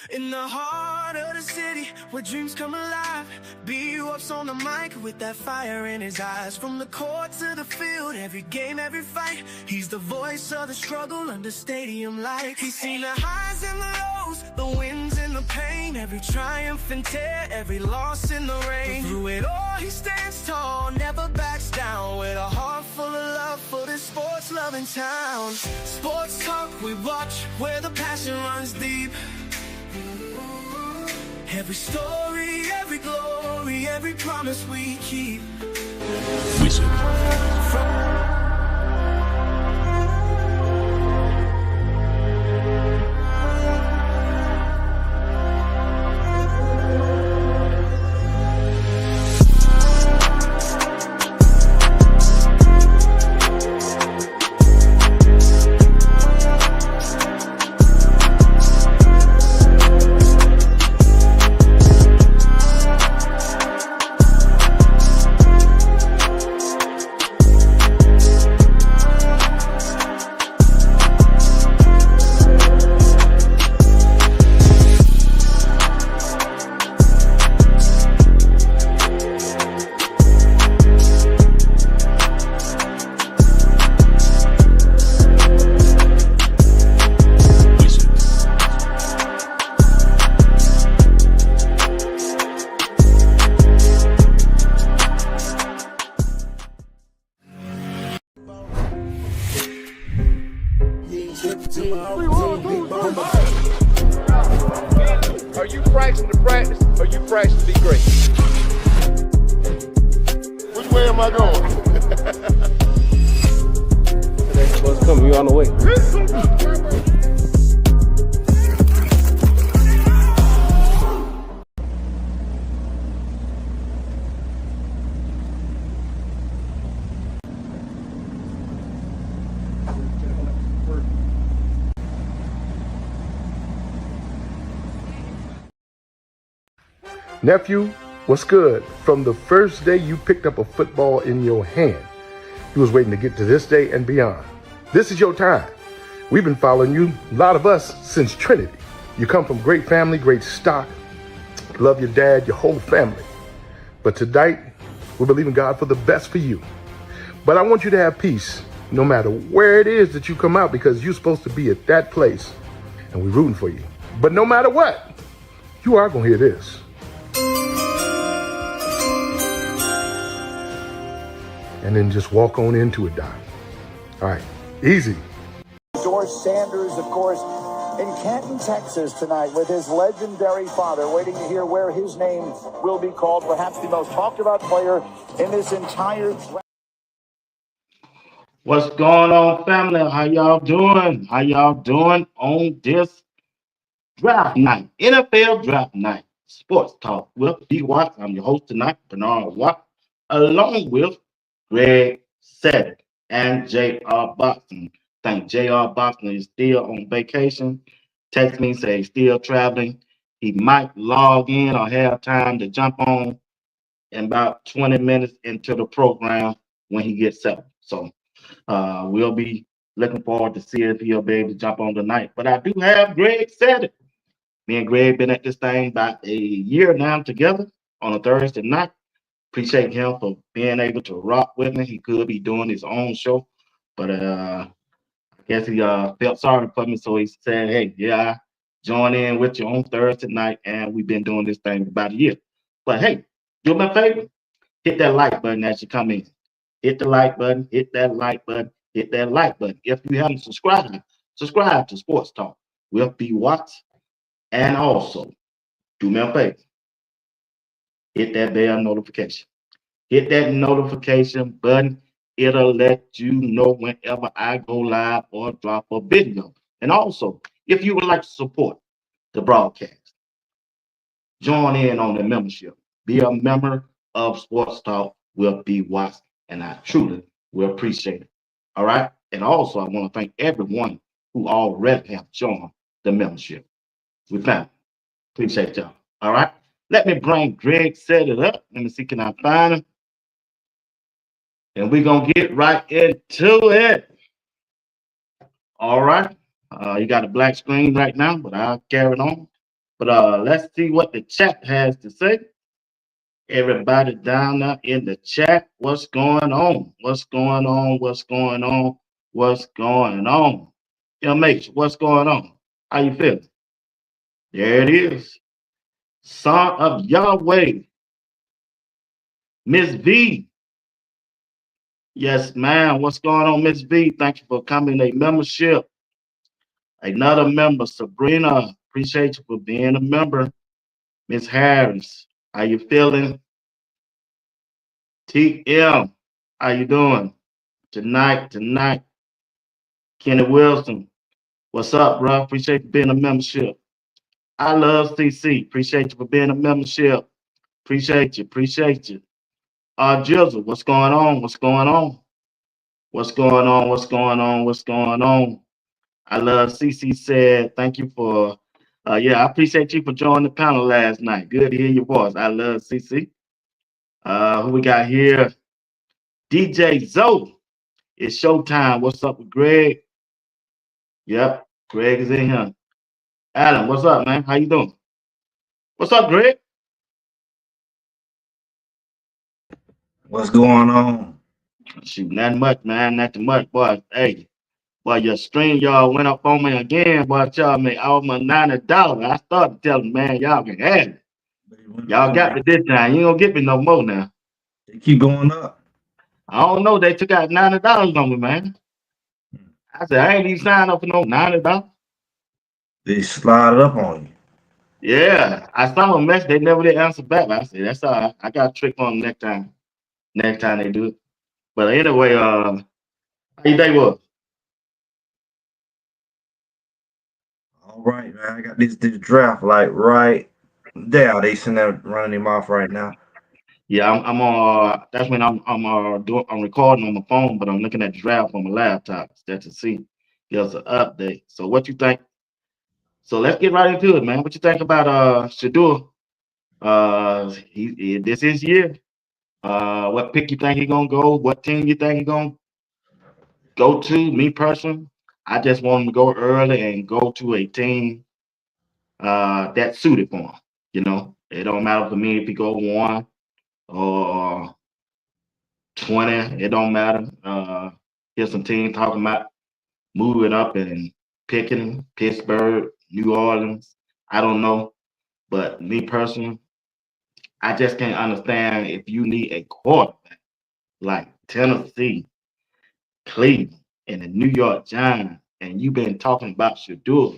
In the heart of the city, where dreams come alive, BWatts on the mic with that fire in his eyes. From the court to the field, every game, every fight, he's the voice of the struggle under stadium lights. He's seen the highs and the lows, the wins and the pain, every triumph and tear, every loss in the rain. Through it all, he stands tall, never backs down, with a heart full of love for this sports-loving town. Sports talk, we watch, where the passion runs deep. Every story, every glory, every promise we keep. Are you practicing to practice, or you practicing to be great? Which way am I going? That's what's coming. You on the way. Nephew, what's good? From the first day you picked up a football in your hand, you was waiting to get to this day and beyond. This is your time. We've been following you, a lot of us, since Trinity. You come from great family, great stock. Love your dad, your whole family. But tonight, we believe in God for the best for you. But I want you to have peace no matter where it is that you come out, because you're supposed to be at that place, and we're rooting for you. But no matter what, you are going to hear this. And then just walk on into it, Doc. All right, easy. George Sanders, of course, in Canton, Texas tonight with his legendary father, waiting to hear where his name will be called, perhaps the most talked about player in this entire draft. What's going on, family? How y'all doing? How y'all doing on this draft night, NFL draft night, sports talk with BWatts. I'm your host tonight, Bernard Watt, along with Greg Seddick and J.R. Boxton. I think J.R. Boxton is still on vacation. Text me, say he's still traveling. He might log in or have time to jump on in about 20 minutes into the program when he gets settled. So we'll be looking forward to see if he'll be able to jump on tonight. But I do have Greg Seddick. Me and Greg been at this thing about a year now together on a Thursday night. Appreciate him for being able to rock with me. He could be doing his own show, but I guess he felt sorry for me, so he said, hey, yeah, join in with you on Thursday night, and we've been doing this thing about a year. But hey, do me a favor, hit that like button as you come in. Hit the like button, hit that like button, hit that like button. If you haven't subscribed, subscribe to Sports Talk with BWatts. And also, do me a favor, hit that bell notification. Hit that notification button. It'll let you know whenever I go live or drop a video. And also, if you would like to support the broadcast, join in on the membership. Be a member of Sports Talk with BWatts, and I truly will appreciate it. All right? And also, I want to thank everyone who already have joined the membership. We found it. Appreciate y'all. All right. Let me bring Greg Seddick up. Let me see, can I find him? And we're going to get right into it. All right. You got a black screen right now, but I'll carry it on. But let's see what the chat has to say. Everybody down there in the chat, what's going on? What's going on? What's going on? What's going on? Mate, what's going on? How you feeling? There it is. Son of Yahweh, Miss V. Yes, ma'am. What's going on, Miss V? Thank you for coming a membership. Another member, Sabrina. Appreciate you for being a member. Miss Harris, how you feeling? TM, how you doing? Tonight. Kenny Wilson, what's up, bro? Appreciate you being a membership. I love CC. Appreciate you for being a membership. Appreciate you. Jizzle, what's going on? What's going on? What's going on? What's going on? What's going on? I love CC said, thank you for, I appreciate you for joining the panel last night. Good to hear your voice. I love CC. Who we got here? DJ Zoe. It's showtime. What's up with Greg? Yep, Greg is in here. Alan, what's up, man? How you doing? What's up, Greg? What's going on? Shoot, not much, man. Nothing much, boy. Hey, boy, your stream y'all went up on me again, boy. Y'all made almost $90. I started telling man, y'all can have it. Y'all got me this time. You ain't gonna get me no more now. They keep going up. I don't know. They took out $90 on me, man. I said, I ain't even signed up for no $90. They slide it up on you. Yeah, I saw a message. They never did answer back. I said, that's all right. I got a trick on them next time. Next time they do it. But anyway, how your day was? All right, man. I got this draft like right there. They sitting there running him off right now. Yeah, I'm that's when I'm recording on my phone, but I'm looking at the draft on my laptop just to see there's an update. So what you think? So let's get right into it, man. What you think about Shador? This is year. What pick you think he gonna go? What team you think he gonna go to? Me personally, I just want him to go early and go to a team that's suited for him. You know, it don't matter for me if he go 1 or 20. It don't matter. Here's some teams talking about moving up and picking Pittsburgh, New Orleans. I don't know, but me personally, I just can't understand if you need a quarterback like Tennessee, Cleveland, and the New York Giants, and you've been talking about Shador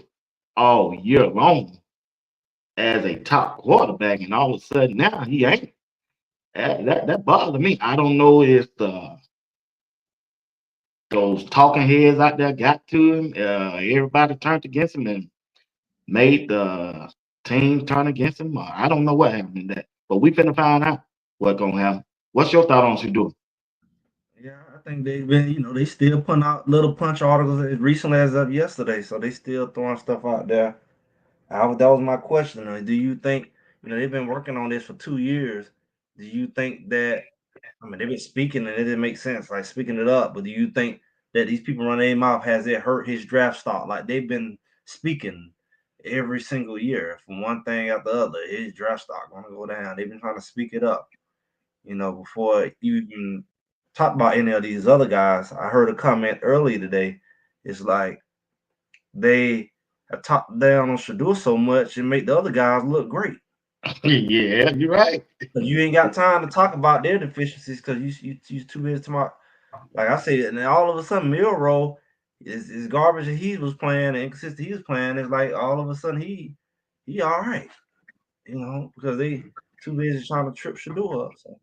all year long as a top quarterback, and all of a sudden now he ain't. That bothers me. I don't know if those talking heads out there got to him. Everybody turned against him and made the team turn against him. I don't know what happened in that, but we finna find out what's gonna happen. What's your thought on Shador? Yeah, I think they've been, they still putting out little punch articles as recently as of yesterday. So they still throwing stuff out there. That was my question. Do you think, they've been working on this for 2 years. Do you think that, they've been speaking and it didn't make sense, like speaking it up, but do you think that these people running their mouth, has it hurt his draft stock? Like they've been speaking every single year from one thing after the other, his draft stock gonna go down. They've been trying to speak it up, before you even talk about any of these other guys. I heard a comment earlier today. It's like they have talked down on Shador so much and make the other guys look great. Yeah, you're right. You ain't got time to talk about their deficiencies because you too busy talking about, like I said, and then all of a sudden Milroe is garbage that he was playing and inconsistent he was playing. It's like all of a sudden he all right, because they too busy trying to trip Shador up. So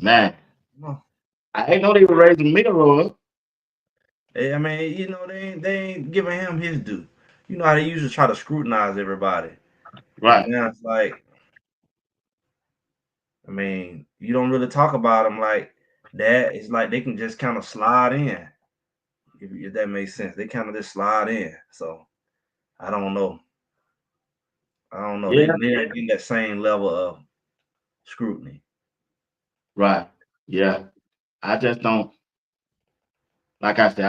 Man, no. I ain't know they were raising Milroe up. I mean, they ain't giving him his due. You know how they usually try to scrutinize everybody. Right. And now it's like, you don't really talk about them like that. It's like they can just kind of slide in. If that makes sense. They kind of just slide in. So I don't know. Yeah. They're getting that same level of scrutiny. Right. Yeah. I just don't, like I said,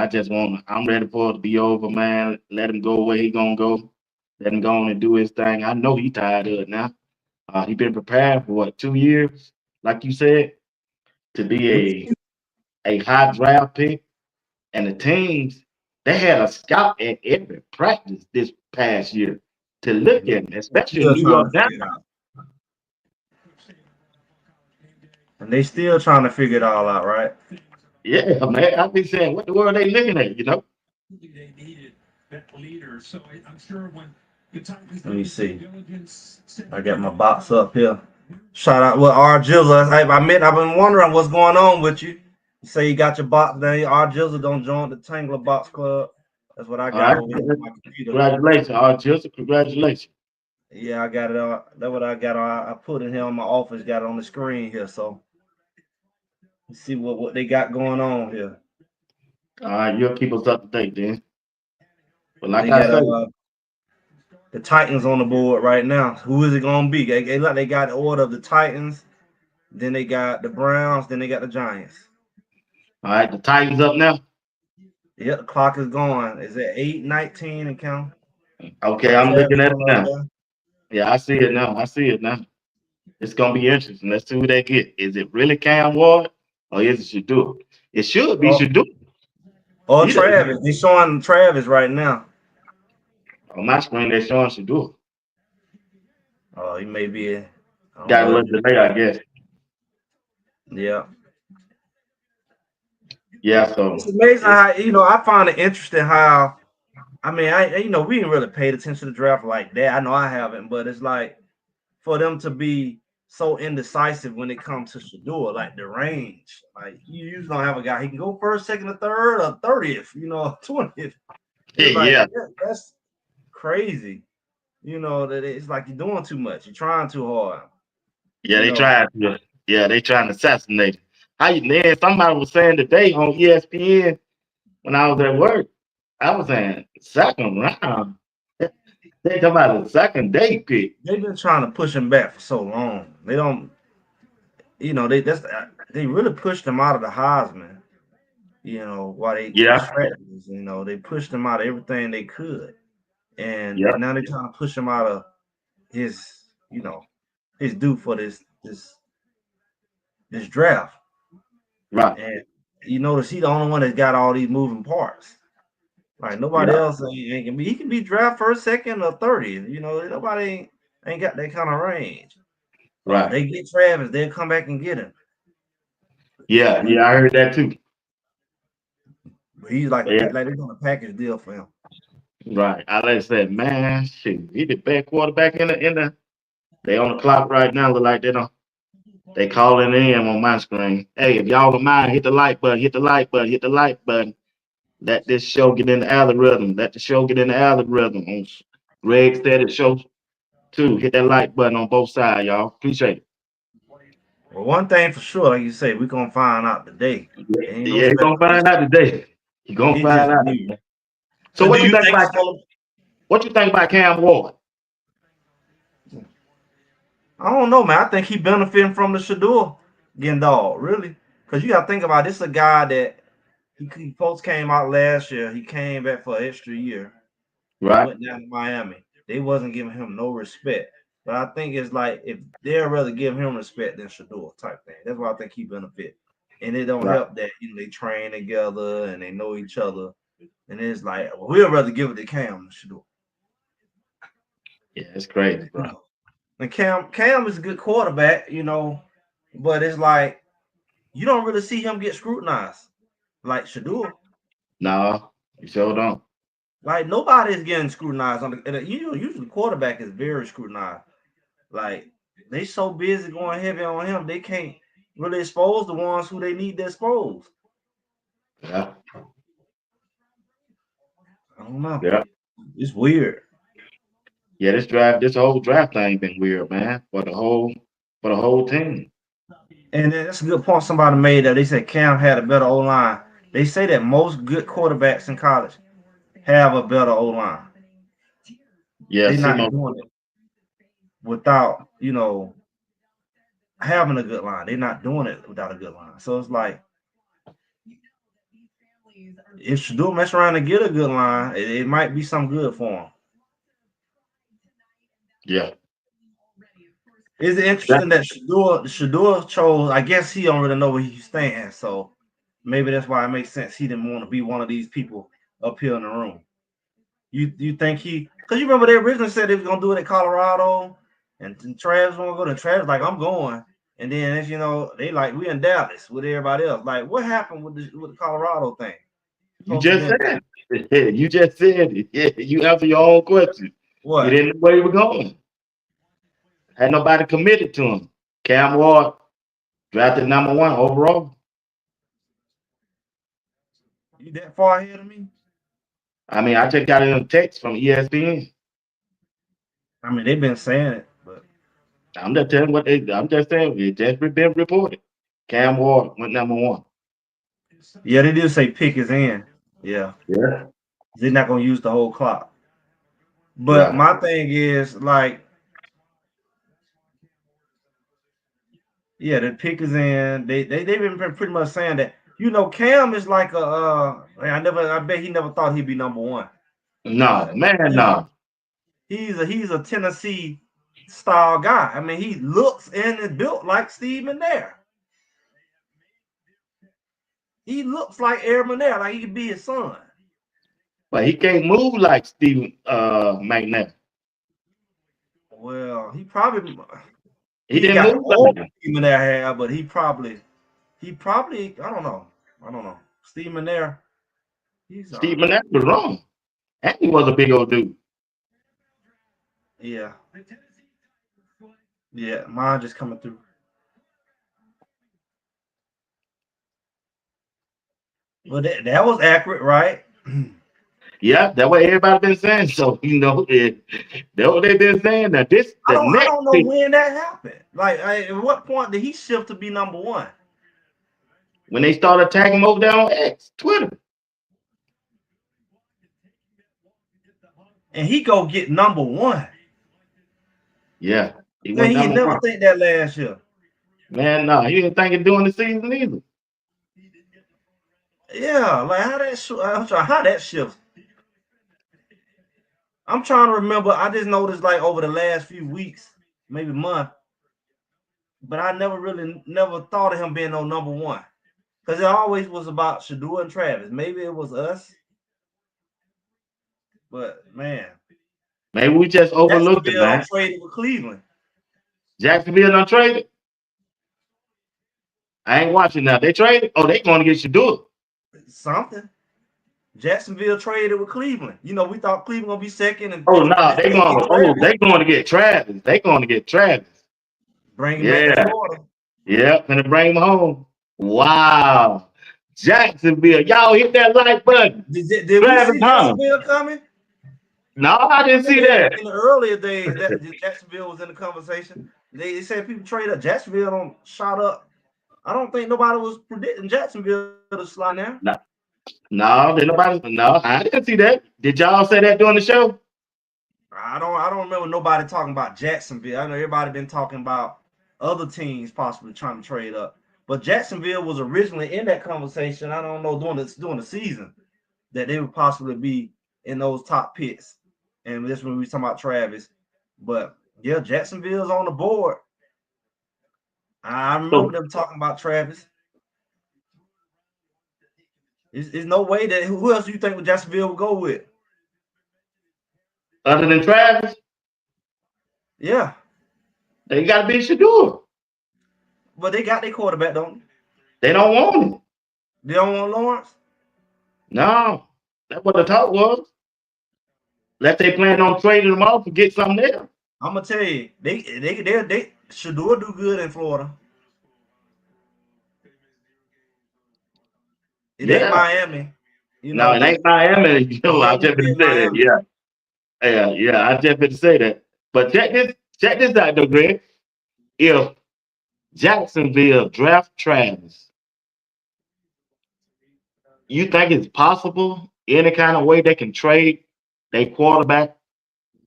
I'm ready for it to be over, man. Let him go where he gonna go. Let him go on and do his thing. I know he tired of it now. He been preparing for what, 2 years, like you said, to be a high draft pick. And the teams, they had a scout at every practice this past year to look at him, especially in Still New trying York to now. figure it out. And they still trying to figure it all out, right? Yeah, man. I be saying, what the world they looking at, you know? They needed that leader. So I'm sure when the time is Let me see. I got my box up here. Shout out with R Jizzle. I've been wondering what's going on with you. You say you got your box there. R Jizzle don't join the Tangler Box Club. That's what I All got right. over here on my computer. Congratulations, Joseph. Congratulations. Yeah, I got it. That's what I got. I put it here on my office. Got it on the screen here. So let's see what they got going on here. All right, you'll keep us up to date then. But like They I got say, the Titans on the board right now. Who is it gonna be? They got the order of the Titans. Then they got the Browns. Then they got the Giants. all right, the Titans up now. Yep, the clock is going. Is it 8:19 and count? Okay, I'm Travis looking at it on right now. there. Yeah, I see it now. I see it now. It's gonna be interesting. Let's see who they get. Is it really Cam Ward or is it Shador? It should be Shador. Or He the, Travis. They showing Travis right now. on my screen, they're showing Shador. Oh, he may be. I don't Got a know. little delay, I guess. Yeah. Yeah, so It's amazing how I find it interesting how we didn't really pay attention to the draft like that. I know I haven't, but it's like for them to be so indecisive when it comes to Shador, like the range. Like you usually don't have a guy he can go first, second, or third, or 30th, 20th. It's like yeah, that's crazy. That it's like you're doing too much, you're trying too hard. yeah, You they know, tried to. Yeah, they trying to assassinate him. How you man? Somebody was saying today on ESPN when I was at work. I was saying second round. They talking about a second day pick. they've been trying to push him back for so long. They don't, they really pushed him out of the Heisman. While they Yeah, distracted us, they pushed him out of everything they could, and yeah, now they're trying to push him out of his, his due for this draft. right. And you notice he the only one that got all these moving parts. Like nobody Yeah, else ain't can be. He can be draft first, second, or 30th. Nobody ain't got that kind of range. right. They get Travis, they'll come back and get him. Yeah, yeah, I heard that too. But he's like Yeah, they're doing a package deal for him. right. I like said, man, shoot, he the best quarterback in the. They on the clock right now. Look like they don't. They calling in on my screen. Hey, if y'all don't mind, hit the like button, hit the like button, hit the like button. Let this show get in the algorithm. Let the show get in the algorithm. Greg said it show too. Hit that like button on both sides, y'all. Appreciate it. Well, one thing for sure, like you say, we're gonna find out today. Yeah, Ain't no yeah, you're gonna find speculation. out today. You're gonna It's just find out. weird. So So do what you you think think about it's gonna what you think about Cam Ward? I don't know, man. I think he benefiting from the Shador getting dog, really. Because you gotta think about this a guy that he folks came out last year. He came back for an extra year and Right, went down to Miami. They wasn't giving him no respect. But I think it's like if they'd rather give him respect than Shador type thing. That's why I think he benefit. And it don't right. help that they train together and they know each other. And it's like, well, we'd rather give it to Cam than Shador. Yeah, it's crazy, bro. And Cam is a good quarterback, but it's like you don't really see him get scrutinized like Shador. No, you sure don't. Like nobody is getting scrutinized on usually the quarterback is very scrutinized. Like they so busy going heavy on him, they can't really expose the ones who they need to expose. Yeah, I don't know. yeah. It's weird. Yeah, this whole draft thing been weird, man. For the whole team. And then that's a good point somebody made that they said Cam had a better O line. They say that most good quarterbacks in college have a better O line. Yeah, They're not Simo. doing it without, having a good line. They're not doing it without a good line. So it's like if Shador mess around and get a good line, it might be something good for him. Yeah. Is it interesting that Shador chose? I guess he don't really know where he stands, so maybe that's why it makes sense he didn't want to be one of these people up here in the room. You think he? Because you remember they originally said they was gonna do it at Colorado, and Travis want to go. To Travis like I'm going, and then as you know they like we in Dallas with everybody else. Like what happened with the Colorado thing? You just said it. You just said it. Yeah, you answer your own question. You What? didn't know where he was going. Had nobody committed to him. Cam Ward drafted #1 overall. You that far ahead of me? I mean, I just got a text from ESPN. I mean they've been saying it, but I'm just telling what they. I'm just saying it just been reported. Cam Ward went #1. yeah, they do say pick is in. Yeah, Yeah. they're not gonna use the whole clock. But Yeah. my thing is like, yeah, the pick is in. They've been pretty much saying that. You know, Cam is like a. I bet he never thought he'd be #1. No, man, no. He's a Tennessee style guy. I mean, he looks and is built like Steve McNair. He looks like Aaron McNair, like he could be his son. But he can't move like Steve McNair. Well, he He ain't didn't got the move old like him. Steve McNair have, but he probably I don't know. Steve McNair, he's Steve McNair was wrong. And he was a big old dude. yeah. Yeah, mine just coming through. Well, that was accurate, right? Yeah, that's what everybody been saying. So that's what they've been saying. Now I the next don't know pick, when that happened. Like, at what point did he shift to be #1? when they started attacking him over there on X, Twitter. And he go get #1. Yeah, he Man, went he number never one. think that last year. Man, no, he didn't think of doing the season either. Yeah, like how that shift. I'm trying to remember. I just noticed like over the last few weeks, maybe month, but I never thought of him being on #1 because it always was about Shador and Travis. Maybe it was us, but man, Maybe we just overlooked it, Jacksonville man. traded with Cleveland. Jacksonville done traded. I ain't watching now. They traded. Oh, they going to get Shador. Something. Jacksonville traded with Cleveland. You know, we thought Cleveland gonna be second, and Oh no, they get going. Oh, Travis. they going to get Travis. They going to get Travis. Bring him back to Yeah, Florida. yeah, gonna bring him home. Wow, Jacksonville, y'all hit that like button. Did we Travis see home. Jacksonville coming? No, I I didn't see remember that. in the earlier days that Jacksonville was in the conversation. They said people trade up. Jacksonville don't shot up. I don't think nobody was predicting Jacksonville to slide now. No, no, did nobody? No, I didn't see that. Did y'all say that during the show? I don't remember nobody talking about Jacksonville. I know everybody been talking about other teams possibly trying to trade up. But Jacksonville was originally in that conversation. I don't know during the season that they would possibly be in those top picks. And this when we talking about Travis. But yeah, Jacksonville's on the board. I remember So them talking about Travis. There's no way that who else do you think Jacksonville would go with? other than Travis, Yeah, they got to be Shador. but they got their quarterback, don't they? They don't want it. They don't want Lawrence. No, that's what the talk was. Let they plan on trading them off and get something there. I'm gonna tell you, they Shador do good in Florida. It ain't Yeah. Miami, you No, know, it but ain't Miami. You know, I Miami just been being say that. Miami. Yeah. Yeah. I just been say that. But check this out, though, Greg. If Jacksonville draft Travis, you think it's possible any kind of way they can trade their quarterback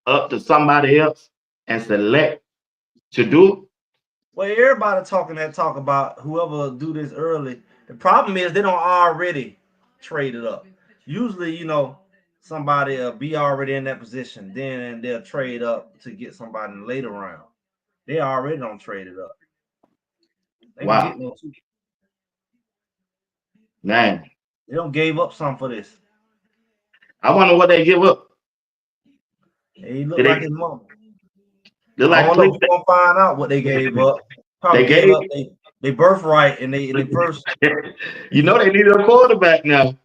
up to somebody else and select to do it? Well, everybody talking that talk about whoever do this early. The problem is they don't already trade it up. Usually, you know, somebody be already in that position. Then they'll trade up to get somebody in the later round. They already don't trade it up. They Wow. don't get no two. Man, They don't gave up something for this. I wonder what they give up. He look Did like they his mama. look I like don't know. Cliff? We're gonna find out what they gave up. Probably They gave gave. up they birthright and they first. You know they needed a quarterback now.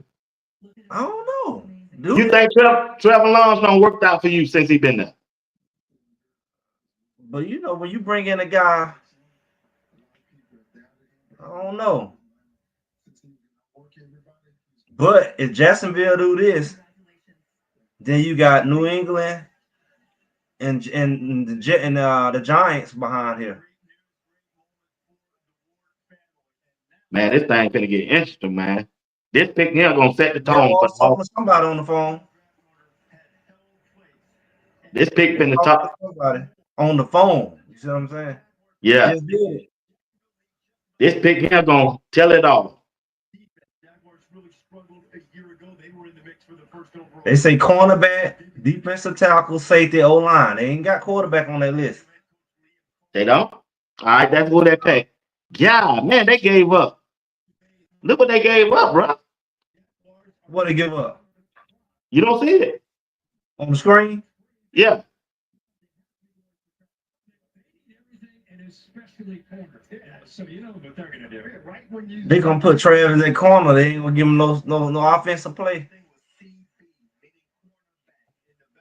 I don't know. You Dude. think Trevor Lawrence worked out for you since he been there? But you know, when you bring in a guy, I don't know. But if Jacksonville do this, then you got New England and the Giants behind here. Man, this thing finna get interesting, man. This pick here gonna set the Yeah, tone well, I for was talking to somebody on the phone. this pick finna Talking top. to somebody on the phone. You see what I'm saying? Yeah, Just did it. this pick here gonna tell it all. They say cornerback, defensive tackle, safety, O-line. They ain't got quarterback on that list. They don't. All right, that's who they pick. Yeah, man, they gave up. Look what they gave up, bro. What they give up? You don't see it. On the screen? Yeah. They gonna put Travis in corner. They ain't gonna give him no offensive play.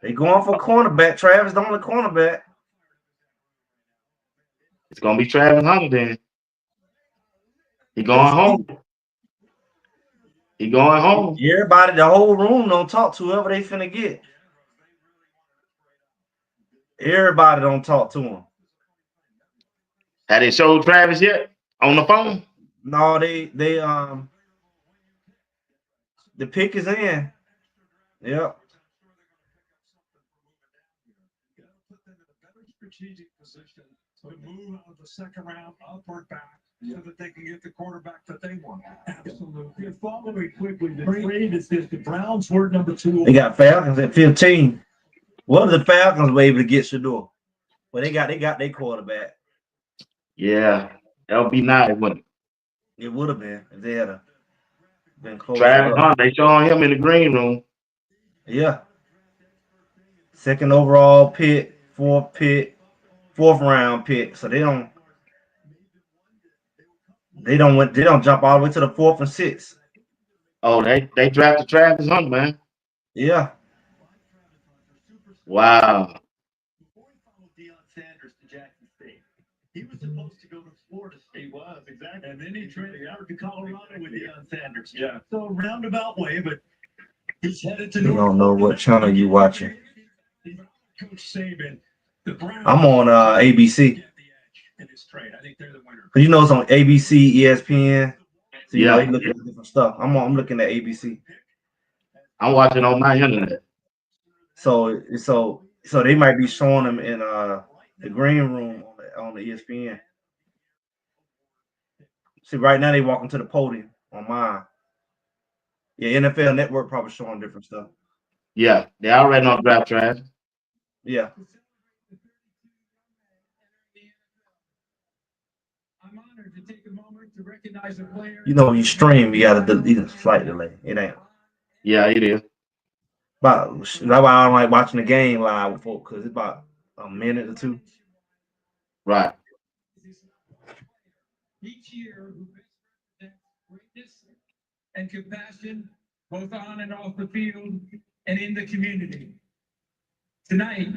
They going for cornerback. Travis the only cornerback. It's gonna be Travis Hunter then. He going home. He going home. Everybody, the whole room don't talk to whoever they finna get. Everybody don't talk to him. Had they showed Travis yet on the phone? No, they the pick is in. Yep. To move out of the second round upward back so that they can get the quarterback that they want. Absolutely. Following quickly, the trade is this. The Browns were number 2. They got Falcons at 15. What if the Falcons were able to get Shador? Well, they got their quarterback. Yeah, that would be nice, wouldn't it? It would have been if they had been close. Travis Hunter, they showing him in the green room. Yeah. Second overall pick, fourth round pick. So they don't jump all the way to the 4th and 6th. Oh, they drafted Travis Hunter, man. Yeah. Wow. He was supposed to go to Florida State. He was, exactly. And then he traded out to Colorado with Deion Sanders. Yeah. So roundabout way, but he's headed to You don't know what channel you watching. Coach Saban. The Browns. I'm on ABC. In his trade. I think they're the winner. Cause you know it's on ABC, ESPN. So you know Yeah. you looking at different stuff. I'm looking at ABC. I'm watching on my internet. So they might be showing them in the green room on the ESPN. See, right now they walking to the podium on mine. Yeah, NFL Network probably showing different stuff. Yeah, they already know draft Travis. Yeah. I'm honored to take a moment to recognize a player. You know, when you stream, you got a slight delay. It ain't. Yeah, it is. But that's why I don't like watching the game live with folks, because it's about a minute or two. Right. Each year, who represents greatness and compassion, both on and off the field and in the community. Tonight,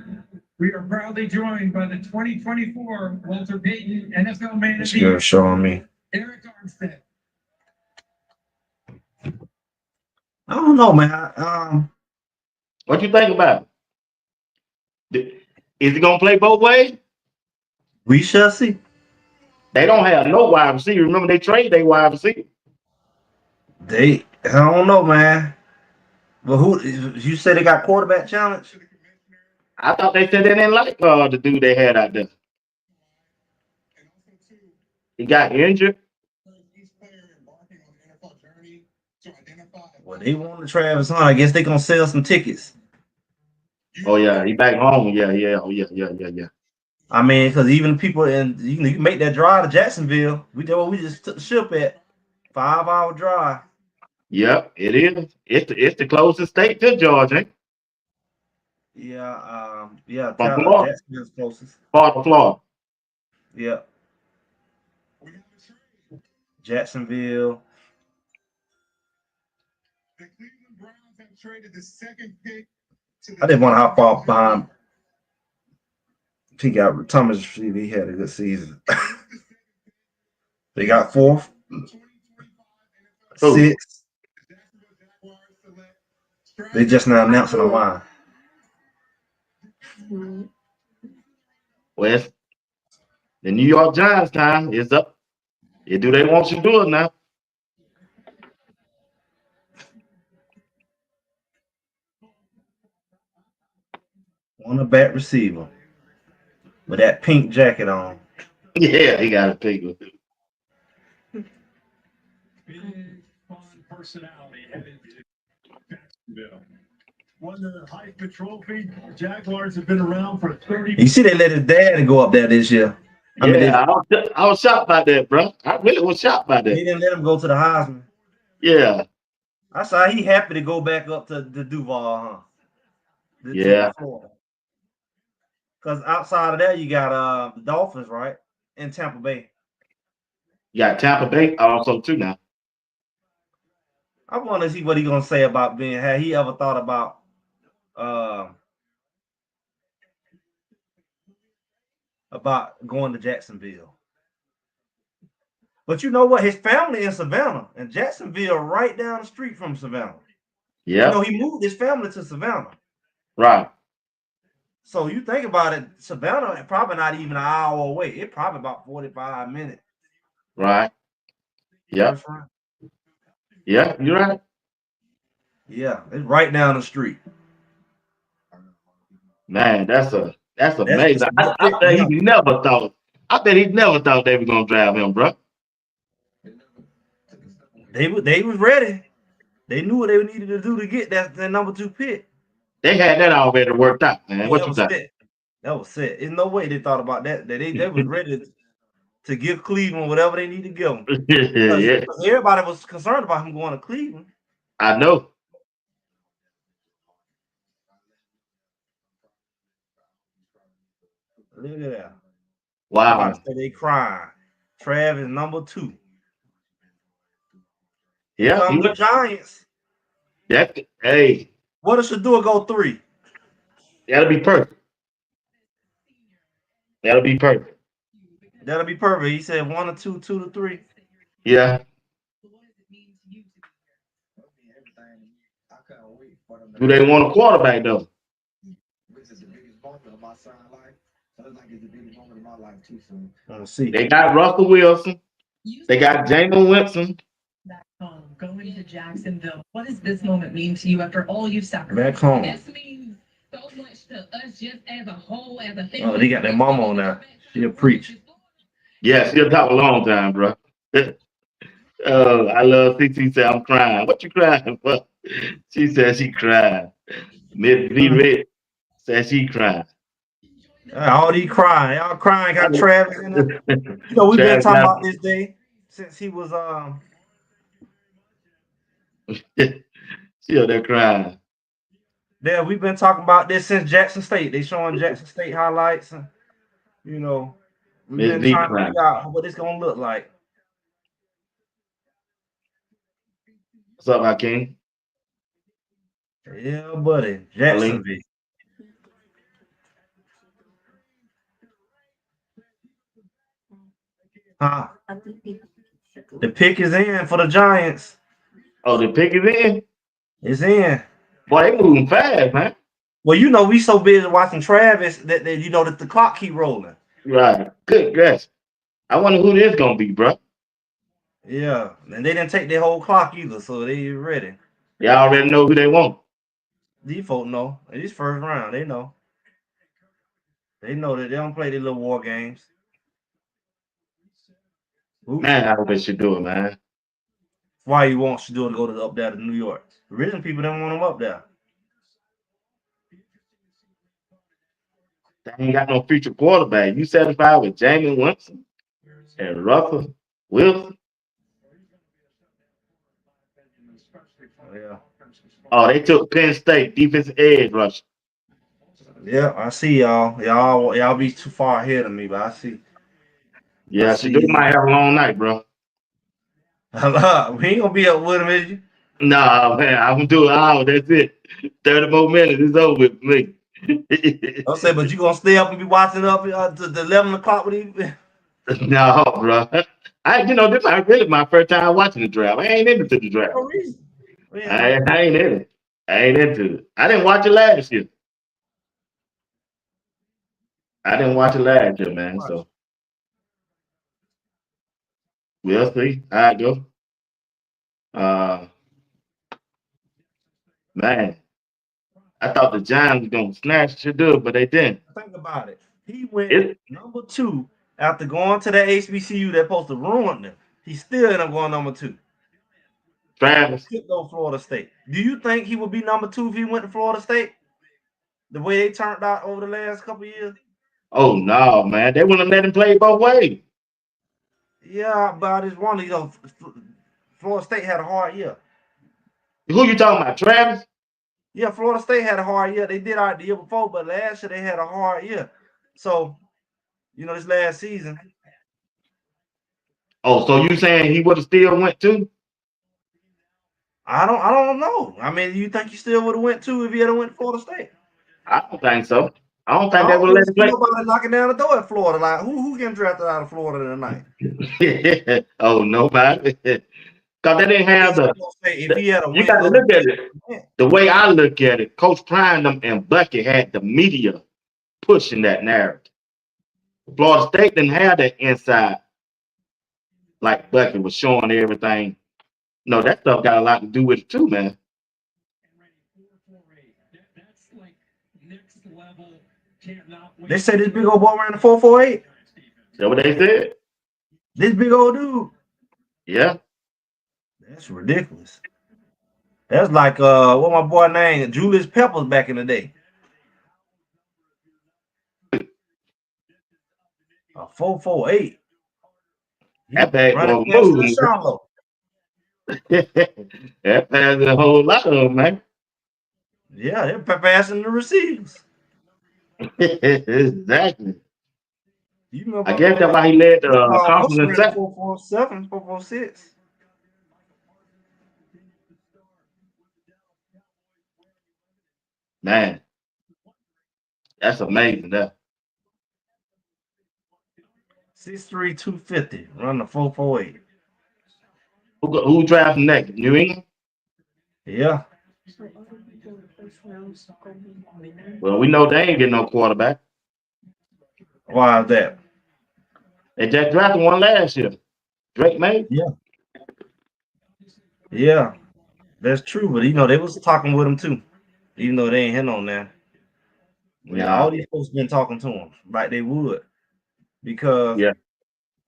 we are proudly joined by the 2024 Walter Payton NFL Man of the Year, Showing me. Eric Armstead. I don't know, man. What you think about it? Is he gonna play both ways? We shall see. They don't have no wide receiver. Remember, they trade their wide receiver. I don't know, man. But who you said they got quarterback challenge? I thought they said they didn't like the dude they had out there. He got injured. Well, they want Travis Hunt. I guess they gonna sell some tickets. Oh yeah, he back home. Yeah. Oh yeah. I mean, because even people you can make that drive to Jacksonville. We just took the ship at 5-hour drive. Yep, it is. It's the closest state to Georgia, ain't it? Yeah, From Florida, Jacksonville's closest. part of Florida. Yeah, Jacksonville. The Cleveland Browns have traded the second pick to I didn't want how far behind he got. Thomas, he had a good season. They got fourth, Who? sixth. They just now announcing the line. Well, it's the New York Giants time is up. Do they want you to do it now? On a back receiver with that pink jacket on. Yeah, he got to pick with it. big, fun personality headed to Jacksonville. Won the Heisman Trophy. Jaguars have been around for 30. You see, they let his dad go up there this year. I was shocked by that, bro. I really was shocked by They that. didn't let him go to the Heisman. Yeah, I saw he happy to go back up to the Duval, huh? Yeah. Because outside of that, you got the Dolphins, right? In Tampa Bay. You got Tampa Bay also too now. I want to see what he's gonna say about being. Had he ever thought about going to Jacksonville? But you know what? His family in Savannah, and Jacksonville right down the street from Savannah. Yeah. You know, he moved his family to Savannah. Right. So you think about it, Savannah probably not even an hour away. It probably about 45 minutes. Right. Yeah. Yeah, you're right. Yeah, it's right down the street. Man, that's amazing. I bet he never thought. I bet he never thought they were gonna drive him, bro. They was ready. They knew what they needed to do to get that number 2 pick. They had that already worked out, man. What you think? That was set. There's no way they thought about that. They was ready to give Cleveland whatever they need to give them. Yeah. Everybody was concerned about him going to Cleveland. I know. Look at that. Wow. They crying. Travis number 2. Yeah. He the Giants. Hey. What if Shador go 3? That'll be perfect. That'll be perfect. That'll be perfect. He said 1 or 2, 2 to 3. Yeah. Do they want a quarterback though? Let's see. They got Russell Wilson. They got Jameis Winston. Back home, going to Jacksonville. What does this moment mean to you after all you've sacrificed? Back home. This means so much to us just as a whole, as a family. Oh, they got their mama on there. She'll preach. Yeah, she'll talk a long time, bro. I love CC said I'm crying. What you crying for? She said she cried. Miss V Red said she cried. All these crying. Y'all crying. Got Travis in it. You know, we've been talking about this day since he was She up there crying. Yeah, we've been talking about this since Jackson State. They showing Jackson State highlights, and you know, we've been trying to figure out what it's gonna look like. What's up, Hakeem? Yeah, buddy. Jacksonville. Huh? The pick is in for the Giants. Oh, the pick is in? It's in. Boy, they moving fast, man. Well, you know, we so busy watching Travis that you know that the clock keep rolling. Right. Good guess. I wonder who this gonna be, bro. Yeah, and they didn't take their whole clock either, so they ready. Y'all already know who they want. These folk know. It's first round. They know. They know that they don't play their little war games. Man, I hope they should do it, man. why he wants Shador to go up there to New York. Originally, people didn't want him up there. They ain't got no future quarterback. You satisfied with Jameis Winston and Russell Wilson? Yeah. Oh, they took Penn State defensive edge rusher. Yeah, I see y'all. Y'all be too far ahead of me, but I see. Yeah, Shador might have a long night, bro. We ain't gonna be up with him, is you? Nah, man, I'm gonna do an hour. That's it. 30 more minutes. It's over with me. I'll say, but you gonna stay up and be watching up to the 11 o'clock with him? No, bro. This is really my first time watching the draft. I ain't into the draft. No reason. I ain't in it. I ain't into it. I didn't watch it last year. Man. So we'll see how it go. Man, I thought the Giants were gonna snatch Shador, but they didn't. Think about it. He went number 2 after going to that HBCU that supposed to ruin them. He still ended up going number 2. Travis. Could go Florida State. Do you think he would be number 2 if he went to Florida State? The way they turned out over the last couple of years? Oh no, man. They wouldn't let him play both ways. Yeah, but I just wonder, Florida State had a hard year. Who you talking about, Travis? Yeah, Florida State had a hard year. They did all right the year before, but last year they had a hard year. So, this last season. Oh, so you saying he would have still went too? I don't know. I mean, you think he still would have went too if he had went to Florida State? I don't think so. I don't think they would let him play. Nobody knocking down the door at Florida. Like who getting drafted out of Florida tonight? Oh, nobody. Because they didn't have you got to look at it. The way I look at it, Coach Prime and Bucky had the media pushing that narrative. Florida State didn't have that inside like Bucky was showing everything. No, that stuff got a lot to do with it too, man. They say this big old boy ran the 4.48. That's what they said. This big old dude. Yeah. That's ridiculous. That's like what my boy named Julius Peppers back in the day. A 4.48. That bag was moving. That passed a whole lot of them, man. Yeah, they're passing the receivers. Exactly. I guess that's why he led the conference in 4.47, 4.46. Man, that's amazing. That 6'3", 250, run the 4.48. Who drafted next? New England? Yeah. Well, we know they ain't getting no quarterback. Why is that? They just drafted one last year. Drake May? Yeah. Yeah. That's true, but they was talking with him too. Even though they ain't hitting on that. Yeah, all these folks been talking to him like they would. Because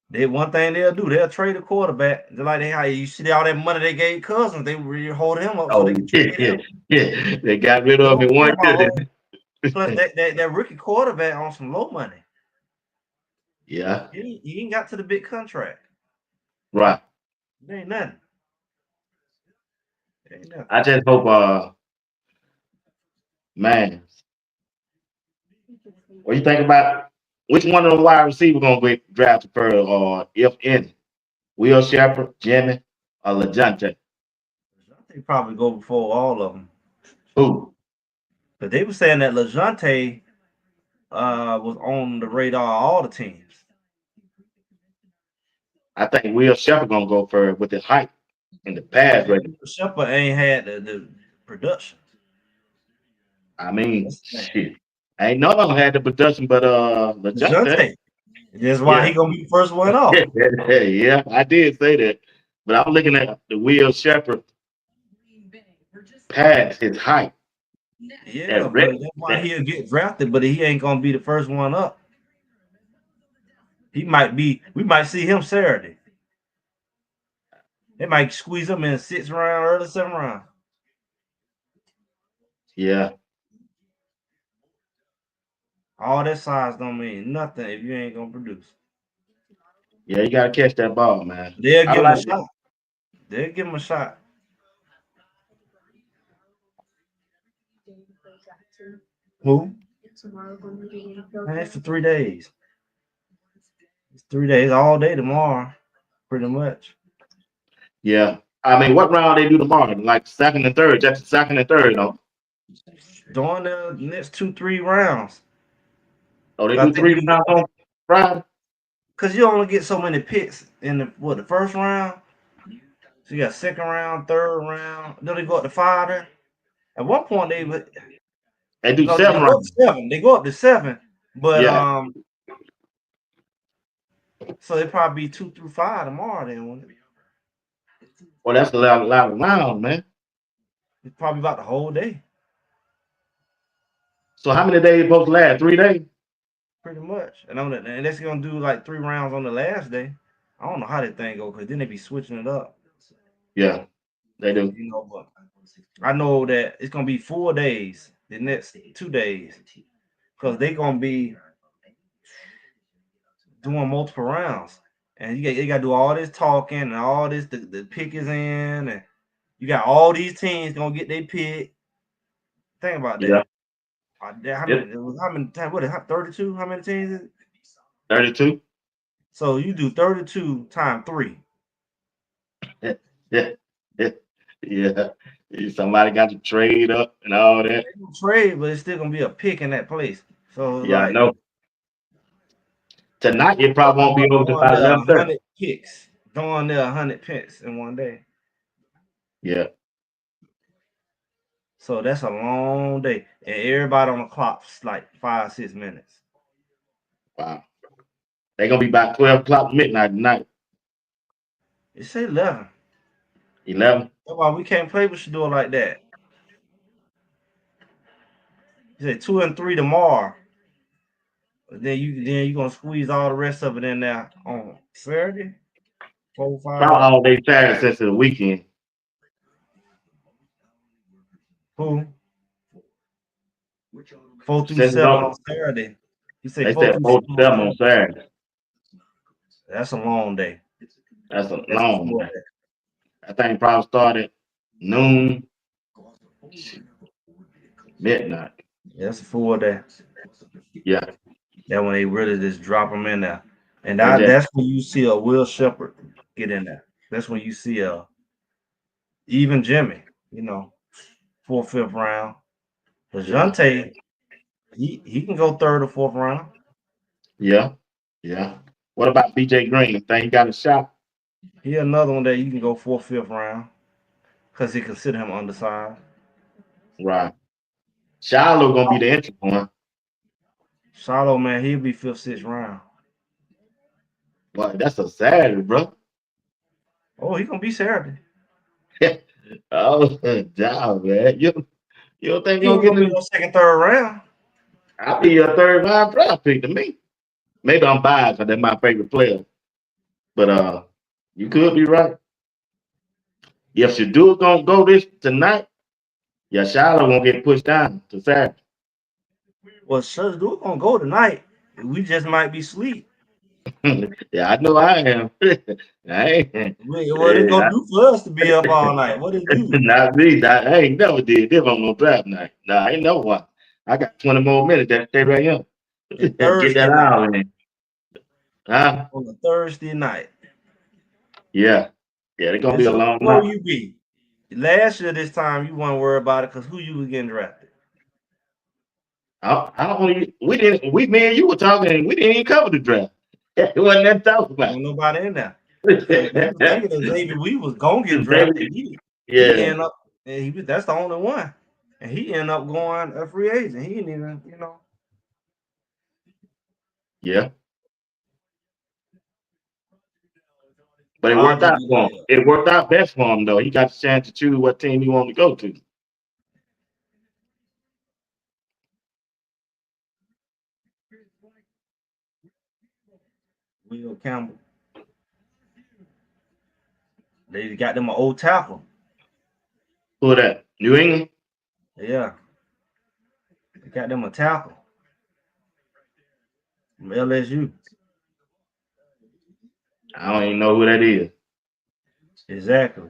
they one thing they'll do, they'll trade a quarterback. Just like how you see all that money they gave Cousins, they really hold him up so they can trade him. Yeah. They got rid of him in one year. Plus that rookie quarterback on some low money. Yeah. He ain't got to the big contract. Right. There ain't nothing. I just hope man. What do you think about which one of the wide receivers gonna get drafted first, or if any? Will Shepard, Jimmy, or LeJohntay? LeJohntay probably go before all of them. Who? But they were saying that LeJohntay was on the radar of all the teams. I think Will Shepard gonna go first with his height and the pass rating. Shepard ain't had the production. I mean, shit. Ain't none of them had the production, but LeJohntay. That's why he gonna be the first one off. Yeah, I did say that, but I'm looking at the Will Shepard pass, his height. Yeah, but that's why he'll get drafted, but he ain't gonna be the first one up. We might see him Saturday. They might squeeze them in 6th round, early 7th round. Yeah. All that size don't mean nothing if you ain't gonna produce. Yeah, you gotta catch that ball, man. They'll I give him a like it. shot. They'll give him a shot. Who? Man, it's for 3 days. It's 3 days, all day tomorrow, pretty much. Yeah. I mean, what round they do tomorrow? Like second and third, just second and third, no? During the next 2-3 rounds. Oh, they I do think 3 rounds on Friday? because you only get so many picks in the first round. So you got 2nd round, 3rd round. Then they go up to 5 there. At one point They do they 7 go up to rounds. 7. They go up to 7, but Yeah. so it probably be 2 through 5 tomorrow. Then wouldn't it? Well, that's a lot of rounds, man. It's probably about the whole day, So how many days supposed to last? 3 days? pretty much. And that's gonna do like 3 rounds on the last day. I don't know how that thing go because then they be switching it up. Yeah, they do. You know, but I know that it's gonna be 4 days. The next 2 days, because they gonna be doing multiple rounds, and you got to do all this talking and all this. The pick is in, and you got all these teams gonna get their pick. Think about that. Yeah. How Yep. many times? What is it? 32? How many teams is it? 32. So you do 32 times 3. Yeah. Yeah. Somebody got to trade up and all that. Trade, but it's still gonna be a pick in that place. So Yeah, I like know. Tonight it probably won't be over to going about there 11:30. 100 picks. Going there 100 picks in one day. Yeah. So that's a long day, and everybody on the clock's like 5-6 minutes. Wow. They're gonna be about 12 o'clock midnight tonight. It say 11. 11. That's why we can't play. We should do it like that. You say 2 and 3 tomorrow. Then you gonna squeeze all the rest of it in there on Saturday. 4, 5. Probably all day Saturday since it's the weekend. Who? 4 through Since it's 7 on on, Saturday. You say they 4 said through 4 7 to on 7 on Saturday. Saturday. That's a long day. That's a That's a long full day. day. That thing probably started noon, midnight. Yeah, that's a full day. Yeah. That when they really just drop them in there, and They just, that's when you see a Will Shepherd get in there. That's when you see even Jimmy. 4th, 5th round. Dejounte, he can go 3rd or 4th round. yeah. Yeah. What about BJ Green? Think he got a shot? He another one that you can go 4th, 5th round because he consider him undersized. Right. Shiloh gonna be the entry point. Shiloh, man, he'll be 5th, 6th round. But that's a Saturday, bro. Oh, he gonna be Saturday. Oh, job, man. You don't think He you're ain't gonna gonna get be in? no 2nd, 3rd round. I'll be your 3rd round draft pick to me. Maybe I'm biased because they're my favorite player. But you could be right. If Shadua gonna go this tonight, yeah, Shiloh won't get pushed down to Saturday. Well, Shadua gonna go tonight. We just might be asleep. Yeah, I know I am. I ain't, What it gonna do for us to be up all night? What it do? not me. I ain't never did this on no draft night. Nah, I ain't know why. I got 20 more minutes that stay right here. It's Get Thursday that night. hour in. Huh? On a Thursday night. Yeah. Yeah, it's gonna And be a so long where night. you be? Last year this time you weren't worried about it because who you was getting drafted. I don't really, me and you were talking and we didn't even cover the draft. It wasn't that talk about. Wasn't nobody in there. And we was thinking that Xavier we was gonna get drafted. He Yeah. ended up and that's the only one. And he ended up going a free agent. He didn't even. Yeah. But it I'll worked just out be for him. like, It worked out best for him though. He got the chance to choose what team he wanted to go to. Will Campbell. They got them an old tackle. Who that? New England? Yeah. They got them a tackle. From LSU. I don't even know who that is. Exactly.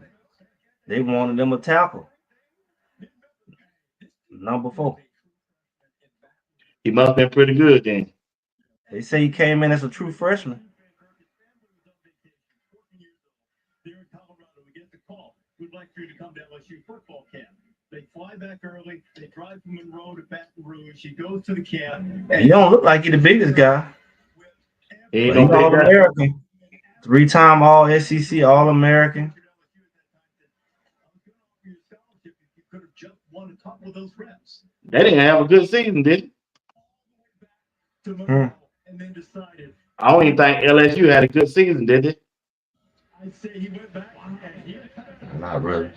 They wanted them a tackle. Number 4. He must have been pretty good then. They say he came in as a true freshman. There in Colorado, we get the call. We'd like for you to come to LSU football camp. They fly back early. They drive from Monroe to Baton Rouge. He goes to the camp. He don't look like he the biggest guy. He ain't But no he's big guy. All-American. 3-time All-SEC, All-American. You could have just won a couple of those reps. They didn't have a good season, did they? To Monroe, and then decided. I don't even think LSU had a good season, did they? I'd say he went back and he. Not really.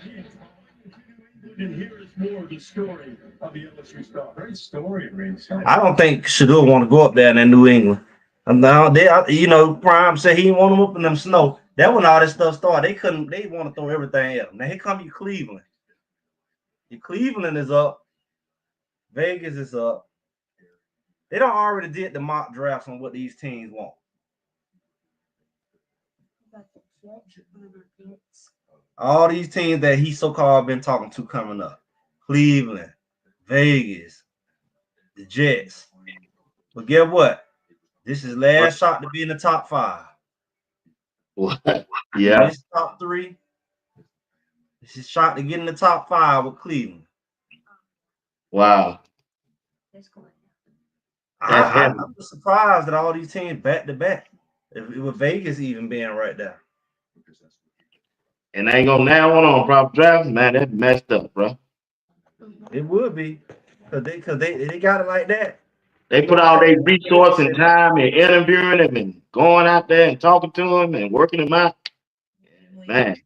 And here is more of the story of the LSU star. Great story, Reese. I don't think Shador want to go up there in New England. And now Prime said he didn't want them up in them snow. That when all this stuff started. They want to throw everything at them. Now here come you Cleveland. Your Cleveland is up. Vegas is up. They don't already did the mock drafts on what these teams want. All these teams that he so-called been talking to coming up. Cleveland, Vegas, the Jets. But guess what? This is last shot to be in the top 5. What? Yeah. This top 3. This is shot to get in the top 5 with Cleveland. Wow. I'm surprised that all these teams back to back. With Vegas even being right there. And they ain't gonna now one on prop draft, man. That's messed up, bro. It would be, cause they got it like that. They put all their resource and time and interviewing them and going out there and talking to them and working them out. Man,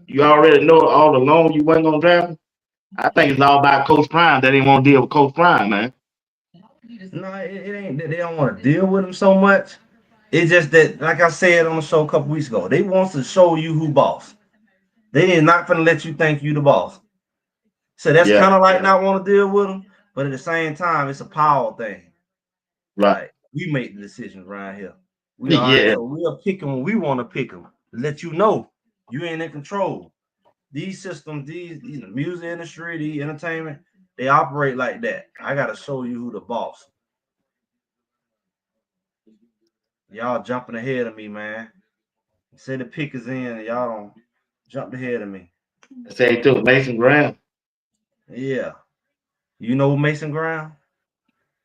you already know all along you wasn't gonna draft them. I think it's all about Coach Prime. They didn't want to deal with Coach Prime, man. No, it ain't that they don't want to deal with him so much. It's just that, like I said on the show a couple weeks ago, they want to show you who boss. They ain't not gonna let you think you the boss. So that's kind of like not want to deal with them, but at the same time, it's a power thing. Right. We make the decisions right here. We'll pick them when we want to pick them. Let you know you ain't in control. These systems, the music industry, the entertainment, they operate like that. I gotta show you who the boss. Y'all jumping ahead of me, man. Say the pick is in, and y'all don't jump ahead of me. Say to Mason Graham. Yeah. You know Mason Graham?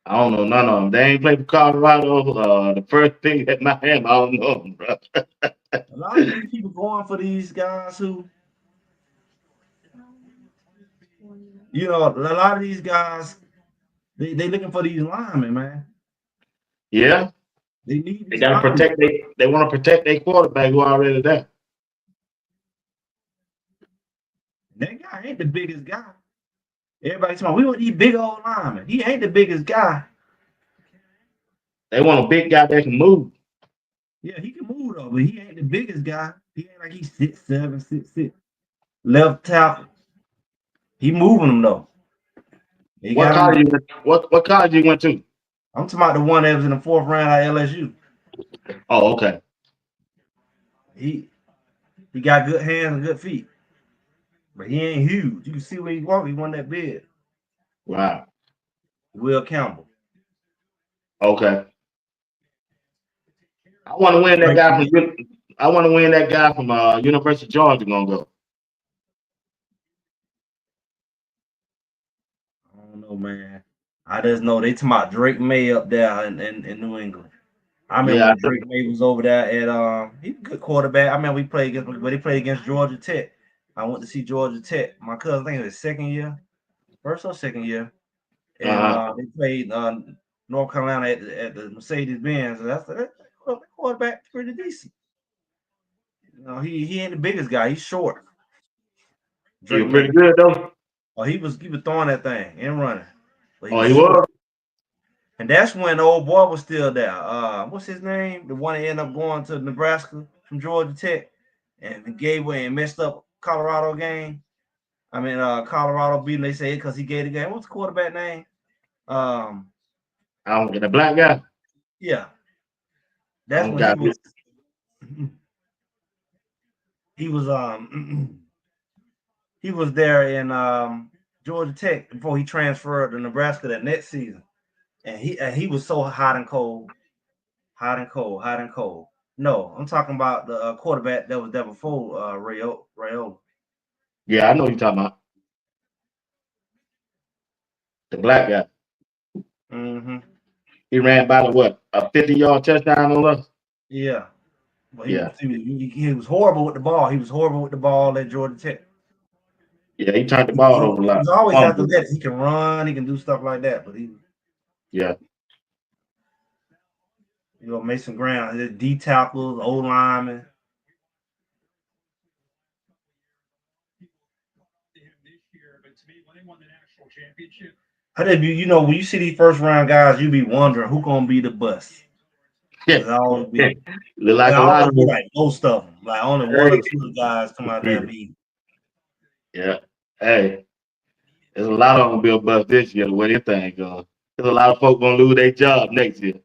I don't know none of them. They ain't played for Colorado. The first thing at my hand, I don't know them, bro. A lot of these people going for these guys who, a lot of these guys, they looking for these linemen, man. Yeah. They need. They gotta protect. They want to protect their quarterback who already there. That guy ain't the biggest guy. Everybody's talking, we want these big old linemen. He ain't the biggest guy. They want a big guy that can move. Yeah, he can move though, but he ain't the biggest guy. He ain't like he's 6'7", 6'6". Left tackle. He moving them though. What college you went to? I'm talking about the one that was in the 4th round at LSU. Oh, okay. He got good hands and good feet. But he ain't huge. You can see when he walk, he wasn't that big. Wow. Will Campbell. Okay. I want to win that guy from University of Georgia gonna go. I don't know, man. I just know they talking about Drake May up there in New England. I remember when Drake May was over there at he's a good quarterback. I remember they played against Georgia Tech. I went to see Georgia Tech. My cousin, I think it was first or second year. And they played North Carolina at the Mercedes-Benz. And that's the quarterback pretty decent. He ain't the biggest guy. He's short. He was pretty good though. Oh, he was throwing that thing and running. He was. And that's when the old boy was still there. What's his name? The one that ended up going to Nebraska from Georgia Tech. and gave away and messed up Colorado game. I mean, Colorado beat him. They say because he gave the game. What's the quarterback name? I don't get the black guy. Yeah, I that's don't when he got was. He was he was there in Georgia Tech before he transferred to Nebraska that next season, and he was so hot and cold. No, I'm talking about the quarterback that was there before Rayola. Yeah, I know you're talking about the black guy. Mm-hmm. He ran by a 50-yard touchdown on us. Yeah, but Yeah, he was horrible with the ball. He was horrible with the ball at Georgia Tech. yeah, he turned the ball over a lot. He's always Fumbled. athletic. He can run. He can do stuff like that. But Yeah, Mason Graham, D tackles, O lineman. How did when you see these first round guys, you be wondering who gonna be the bust. It always be look like a lot of them. like most of them. Like only one or two guys come out there be. Yeah, hey, there's a lot of them be a bust this year. The way this thing going, there's a lot of folks gonna lose their job next year.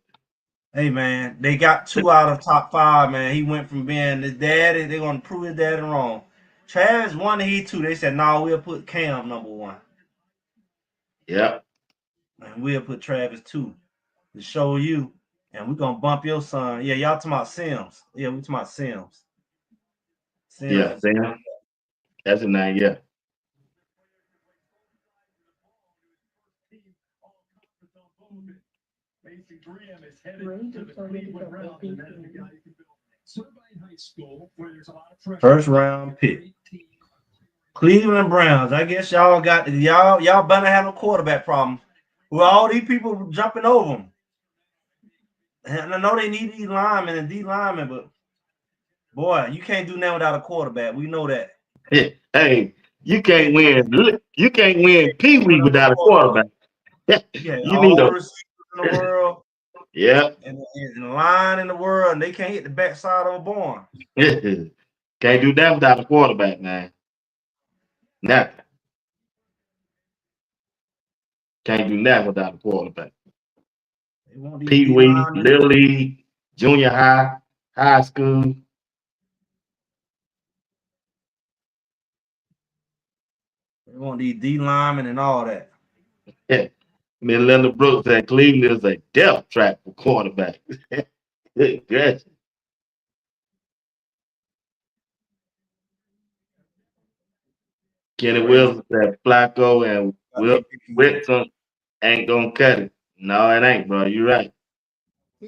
Hey man, they got 2 out of top 5. Man, he went from being his daddy. They're gonna prove his daddy wrong. Travis 1 and he 2. They said, "No, we'll put Cam number 1." Yeah. And we'll put Travis 2 to show you. And we're gonna bump your son. Yeah, y'all talking about Sims. Yeah, we talking about Sims. Yeah, Sam. That's a name, yeah. First round pick. Cleveland Browns. I guess y'all better have no quarterback problem. With all these people jumping over them. And I know they need these linemen and D linemen, but boy, you can't do nothing without a quarterback. We know that. Hey, you can't win. You can't win Pee Wee without a quarterback. Yeah, you all need the a receivers in the world. Yeah. And the line in the world, and they can't hit the backside of a barn. Can't do that without a quarterback, man. Nothing. Can't do that without a quarterback. Pee Wee, Little League, junior high, high school. They want these D linemen and all that. Yeah. Linda Brooks at Cleveland is a death trap for quarterbacks. Yes. Kenny Wilson said Flacco and Whitson ain't gonna cut it. No, it ain't, bro. You're right. I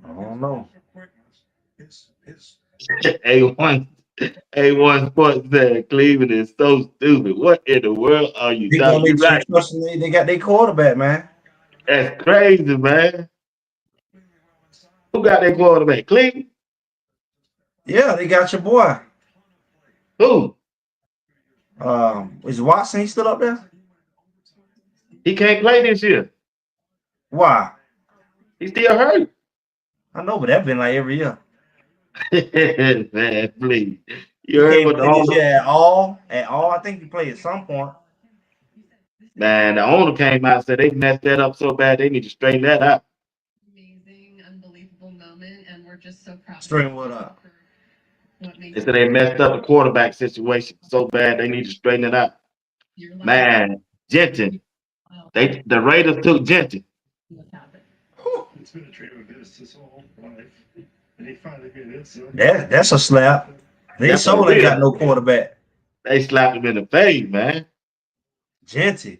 don't know. A1 Sports said Cleveland is so stupid. What in the world are you talking about? They got their quarterback, man. That's crazy, man. Who got their quarterback? Cleveland? Yeah, they got your boy. Who? Is Watson he still up there? He can't play this year. Why? He's still hurt. I know, but that's been like every year. Man, please. You heard what the owner at all? At all? I think he played at some point. Man, the owner came out and said they messed that up so bad they need to straighten that up. Amazing, unbelievable moment, and we're just so proud. Straighten what up? They said they messed up the quarterback situation so bad they need to straighten it up. Man, Jensen. The Raiders took Jensen. It's been a dream of his his whole life. And he finally made it. So That's a slap. They ain't got no quarterback. They slapped him in the face, man. Jensen.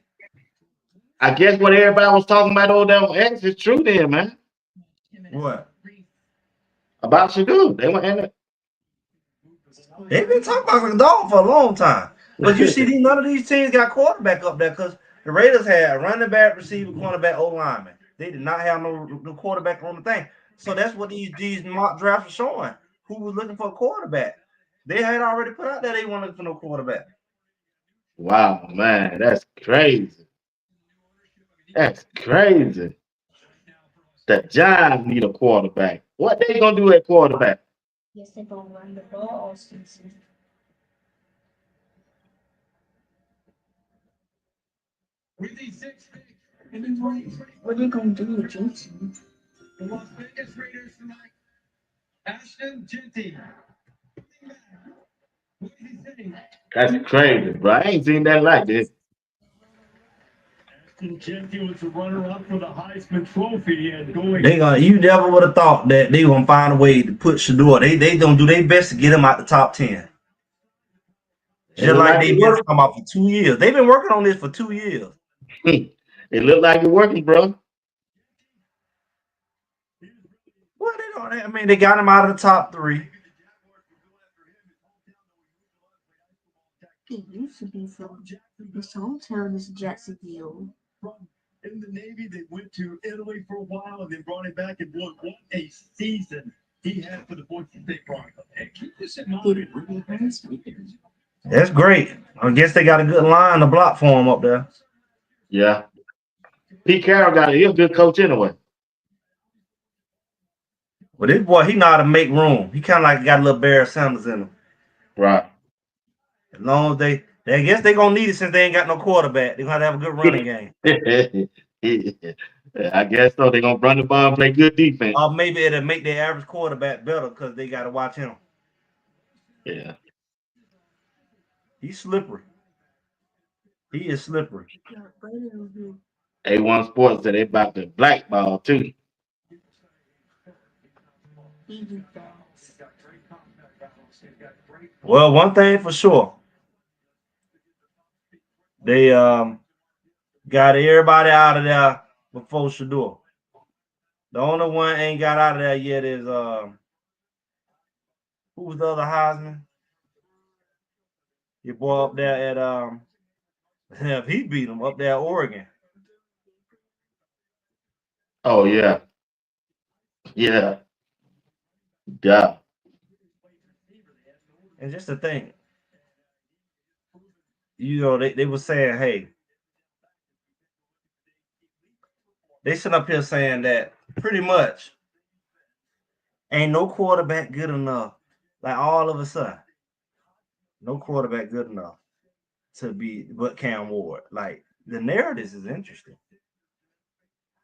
I guess what everybody was talking about over there on X is true then, man. What? About Shadoo. They went in it. They've been talking about the dog for a long time. But you see, none of these teams got quarterback up there because the Raiders had a running back, receiver, cornerback, O-lineman. They did not have no quarterback on the thing. So that's what these mock drafts are showing. Who was looking for a quarterback? They had already put out there they weren't looking for no quarterback. Wow, man, that's crazy. That's crazy. The Giants need a quarterback. What they gonna do at quarterback? Yes, they're gonna run the ball all season. With the sixth pick in the 2020 What are you gonna do with Jason? the Las Vegas Raiders select Ashton Genty. What did he say? That's crazy, bro. I ain't seen that like this. Ashton Genty was the runner-up for the Heisman Trophy and going. You never would have thought that they gonna find a way to put Shador. They gonna do their best to get him out the top 10. It Just look like like they've it been working. talking about for 2 years. They've been working on this for 2 years. It look like it working, bro. Well, they don't. I mean, they got him out of the top 3. He used to be from his hometown is Jacksonville. In the Navy, they went to Italy for a while and then brought him back and what a season he had for the Boise State Broncos. And keep this in mind. That's great. I guess they got a good line to block for him up there. Yeah. Pete Carroll he's a good coach anyway. But this boy, he know how to make room. He kind of like got a little Barry Sanders in him. Right. As long as they I guess they gonna need it since they ain't got no quarterback. They gonna have a good running game. I guess so. They're gonna run the ball and play good defense. Or maybe it'll make their average quarterback better because they got to watch him. Yeah. He's slippery. He is slippery. A1 Sports said they about to blackball too. Well, one thing for sure. They got everybody out of there before Shador. The only one ain't got out of there yet is who was the other Heisman? Your boy up there at he beat him up there at Oregon. Oh yeah. Yeah. Yeah. And just the thing, they were saying, hey, they sit up here saying that pretty much ain't no quarterback good enough. Like all of a sudden, no quarterback good enough to be but Cam Ward. Like the narrative is interesting.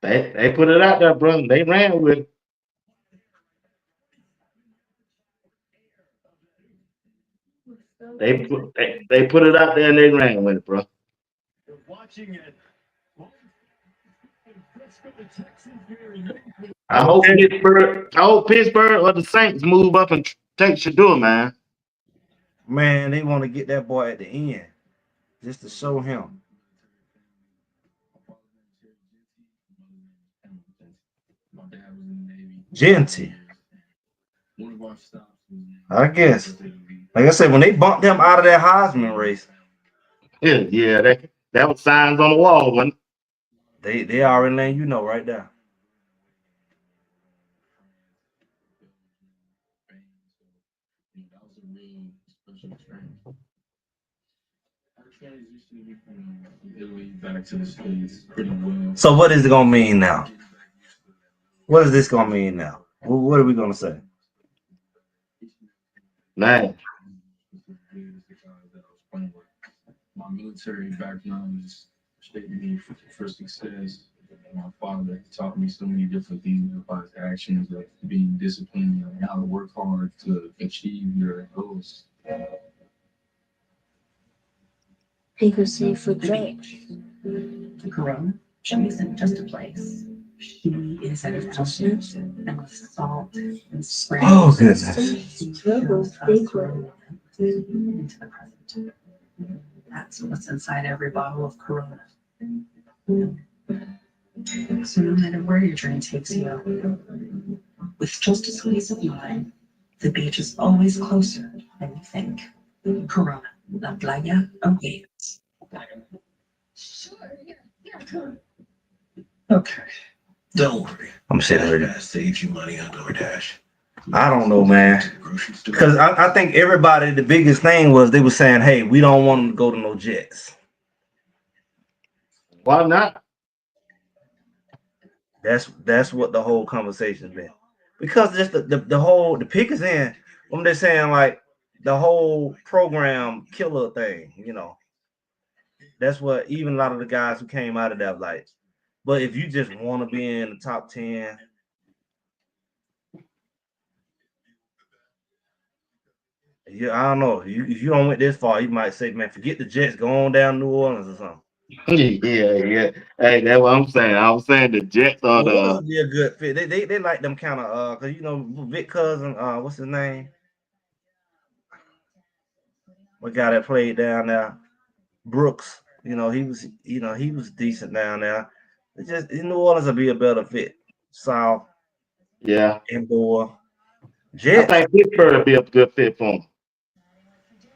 They put it out there, bro. They ran with it. They put it out there and they ran with it, bro. Watching it. I hope Pittsburgh or the Saints move up and take Shador, man. Man, they want to get that boy at the end just to show him. Genty. I guess. Like I said, when they bumped them out of that Heisman race. Yeah, that was signs on the wall, wasn't it? They already letting you know right there. So what is it gonna mean now? What is this gonna mean now? What are we gonna say? Man. My military background is shaped me for success. My father taught me so many different things about his actions of being disciplined and how to work hard to achieve your goals. People say for Drake. The Corona, she isn't just a place. She is an essence and with salt and spray. Oh, goodness. Into the present. That's what's inside every bottle of Corona. So no matter where your journey takes you, with just a squeeze of lime, the beach is always closer than you think. Corona, la playa awaits. Okay. Don't worry. I'm sitting ready. Save you money on DoorDash. I don't know, man. Because I think everybody, the biggest thing was they were saying, hey, we don't want them to go to no Jets. Why not? That's what the whole conversation's been. Because just the pick is in. I'm just saying, like the whole program killer thing, you know. That's what even a lot of the guys who came out of that like. But if you just want to be in the top 10, yeah, I don't know. If you don't went this far, you might say, man, forget the Jets, go on down New Orleans or something. Yeah. Hey, that's what I'm saying. I'm saying the Jets are New Orleans the would be a good fit. They like them kind of cause you know Vic Cousin, what's his name? What guy that played down there? Brooks. He was decent down there. It just New Orleans would be a better fit. South, yeah. indoor. I Jets. think Pittsburgh would be a good fit for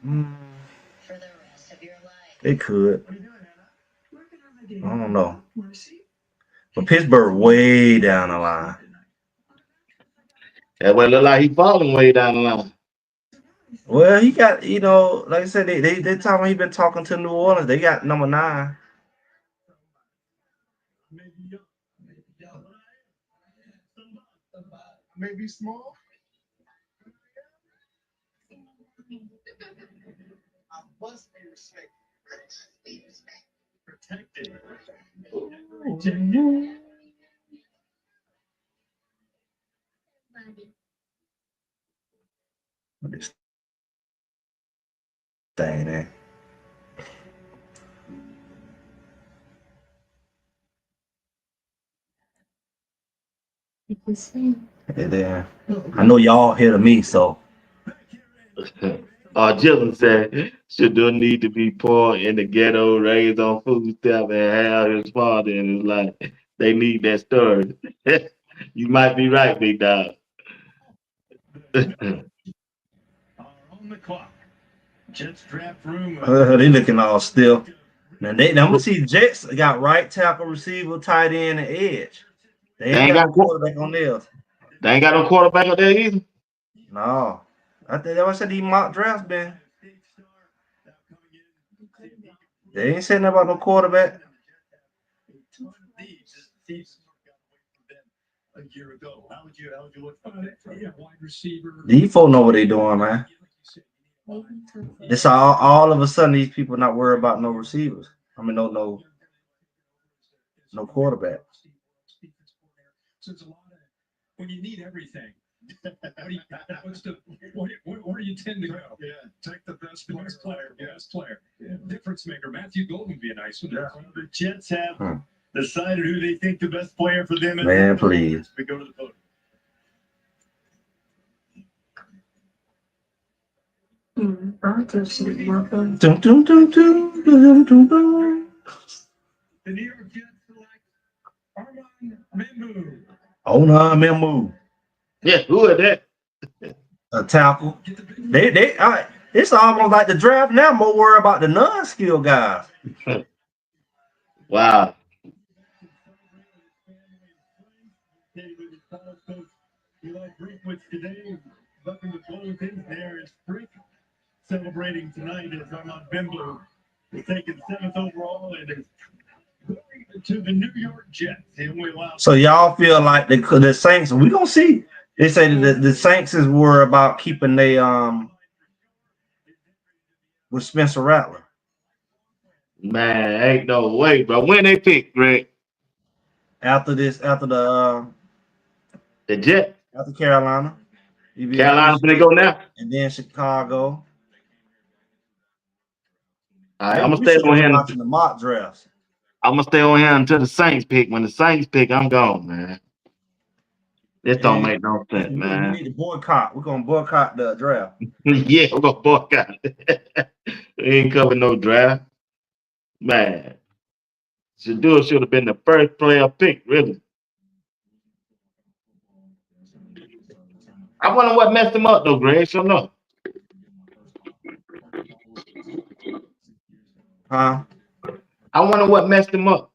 him. It could. I don't know. But Pittsburgh way down the line. That way look like he falling way down the line. Well, he got, like I said, they talking he been talking to New Orleans. They got number 9. Maybe small. I must be respected. Protected. This thing there. Hey there. I know y'all here to me, so Jillin said, should do need to be poor in the ghetto, raised on food stamp, and have his father in his life. They need that story. You might be right, big dog. On the clock. Jets draft room. they looking all still. Now I'm gonna see Jets got right tackle, receiver, tight end, and edge. They They ain't ain't got got no quarterback on theirs. they ain't got no quarterback up there either. No. I think that was said these mock drafts been. They ain't saying about no quarterback. A year ago. How would you look for wide receiver? These folks know what they doing, man. It's all of a sudden these people not worried about no receivers. I mean no quarterback. Since a lot of when you need everything. Where do you tend to go? Yeah, take the best player. Best player. Yeah. Difference maker. Matthew Golden would be a nice one. Yeah. The Jets have decided who they think the best player for them is. Man, please. We go to the vote. The New York Jets select Armand Membu. Memu. Yeah, who is that? A tackle. It's almost like the draft now. More worried about the non-skill guys. Wow. Today, welcome to Blue Things. There is Frick celebrating tonight as Armand Membu is taken 7th overall and is going to the New York Jets. So y'all feel like the Saints? We gonna see. They say that the Saints is worried about keeping they with Spencer Rattler. Man, ain't no way, bro. When they pick, Greg? After the Jets. After Carolina. Carolina, they go now. And then Chicago. All right, I'm gonna stay on here. Watching the mock drafts. I'm gonna stay on here until the Saints pick. When the Saints pick, I'm gone, man. This don't make no sense, man. We need to boycott. We're gonna boycott the draft. Yeah, we're gonna boycott. We ain't cover no draft, man. Should have been the first player pick, really. I wonder what messed him up, though, Greg. Sure enough. Huh? I wonder what messed him up.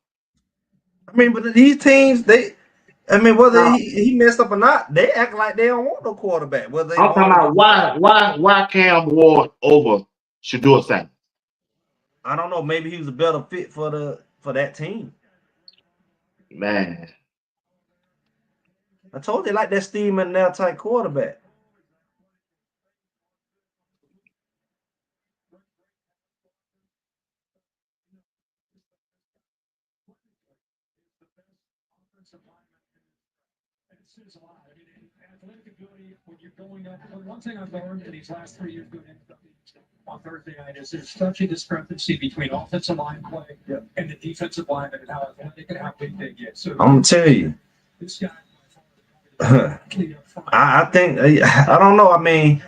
I mean, but these teams, whether he messed up or not, they act like they don't want no quarterback. Whether I'm talking about why Cam Ward over Shedeur Sanders? I don't know. Maybe he was a better fit for that team. Man, I told you like that Steve McNair type quarterback. It says a lot. I mean, athletic ability, when you're going up, one thing I've learned in these last 3 years doing it on Thursday night is there's such a discrepancy between offensive line play and the defensive line and how athletic and how big they get. So I'm gonna tell you. this guy, I think I don't know. I mean,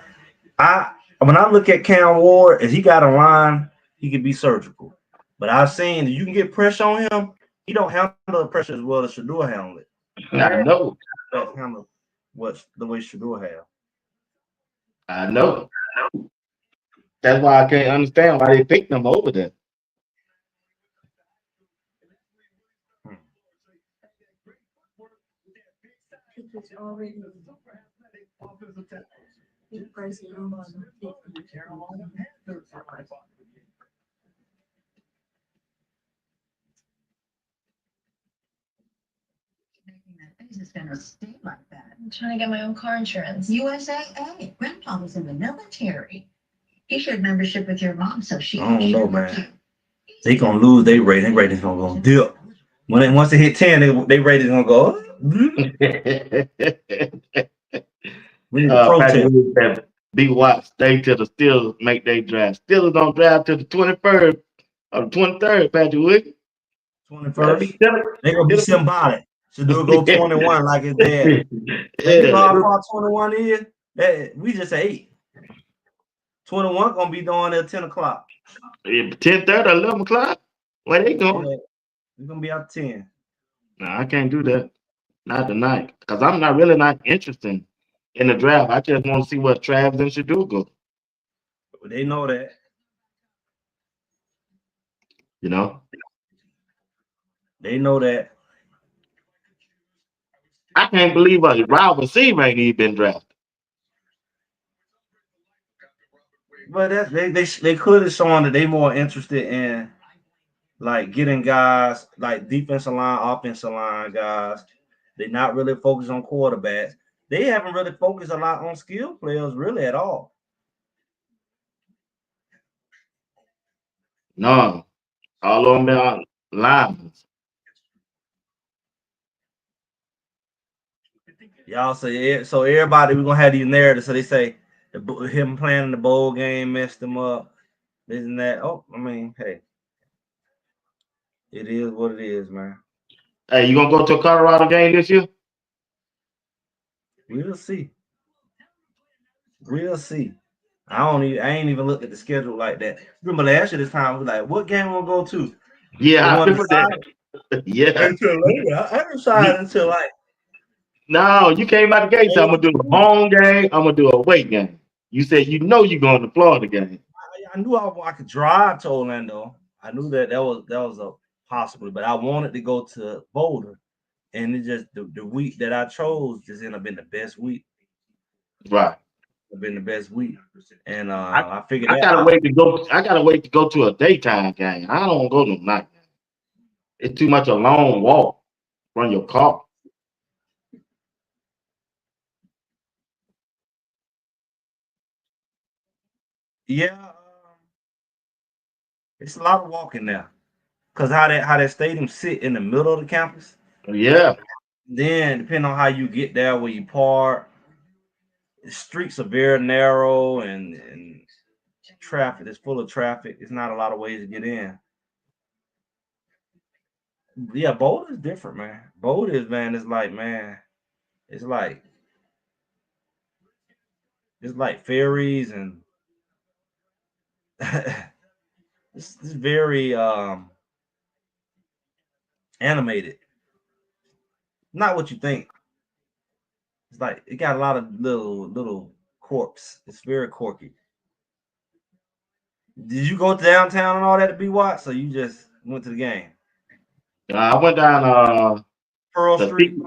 when I look at Cam Ward, if he got a line, he could be surgical. But I've seen you can get pressure on him. He don't handle the pressure as well as Shador handle it. I know. Handle what the way Shador have. I know. That's why I can't understand why they picked him over there. It's already the president. It's gonna stay like that. I'm trying to get my own car insurance. USAA. Grandpa was in the military. He shared membership with your mom, so she. I don't know, man. They gonna lose their rating. Their rating's gonna dip. Once they hit 10, they rating's gonna go. We need to protest. BWatts stay till the Steelers make their draft. Steelers don't draft till the 21st or the 23rd, Patrick Wiggins. 21st. They gonna be symbolic. Should do go 21 like his dad. You know how far 21 is? We just 8. 21 gonna be doing at 10 o'clock. 10:30 or 11 o'clock? Where they going? Yeah, we're gonna be out 10. No, I can't do that. Not tonight. Because I'm really not interested in the draft. I just want to see what Travis and Shador go. But they know that. You know? They know that. I can't believe a wide receiver ain't even been drafted. But they could have shown that they more interested in like getting guys like defensive line, offensive line guys. They're not really focused on quarterbacks. They haven't really focused a lot on skill players really at all. No. All on their lines. Y'all say so everybody, we're gonna have these narratives. So they say him playing in the bowl game messed him up. Isn't that? Oh, I mean, hey, it is what it is, man. Hey, you gonna go to a Colorado game this year? We'll see. We'll see. I ain't even looked at the schedule like that. Remember last year this time, I was like, what game we'll go to? Yeah, I remember that. Yeah. Until later. I decided until like. No, you came out the gate. So I'm gonna do a home game. I'm gonna do a away game. You said you're going to Florida game. I knew I could drive to Orlando. I knew that was a possibility, but I wanted to go to Boulder, and it just the week that I chose just ended up being the best week. Right. It's been the best week, and I figured I gotta wait to go. I gotta wait to go to a daytime game. I don't go to night. It's too much a long walk from your car. Yeah, it's a lot of walking now, cause how that stadium sit in the middle of the campus. Yeah. Then depending on how you get there, where you park, the streets are very narrow and traffic is full of traffic. It's not a lot of ways to get in. Yeah, Boulder is different, man. Boulder is it's like ferries and it's very animated. Not what you think. It's like it got a lot of little corpse. It's very quirky. Did you go downtown and all that to BWatts, or you just went to the game? I went down Pearl Street.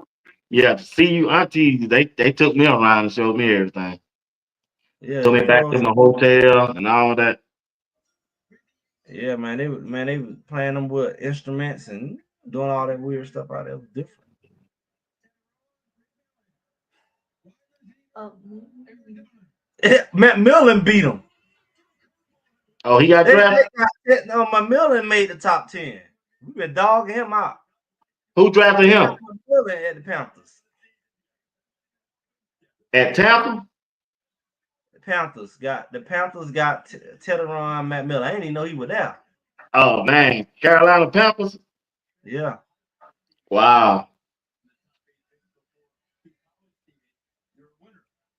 Yeah, to see you aunties. They took me around and showed me everything. Yeah, took me back to my hotel and all that. Yeah, man, they were playing them with instruments and doing all that weird stuff out there. It was different. Matt Millen beat him. Oh, he got drafted? No, Millen made the top 10. We've been dogging him out. Who drafted him? Millen at the Panthers. At Tampa? The Panthers got Teteron, Matt Miller. I didn't even know he was there. Oh man, Carolina Panthers. Yeah. Wow.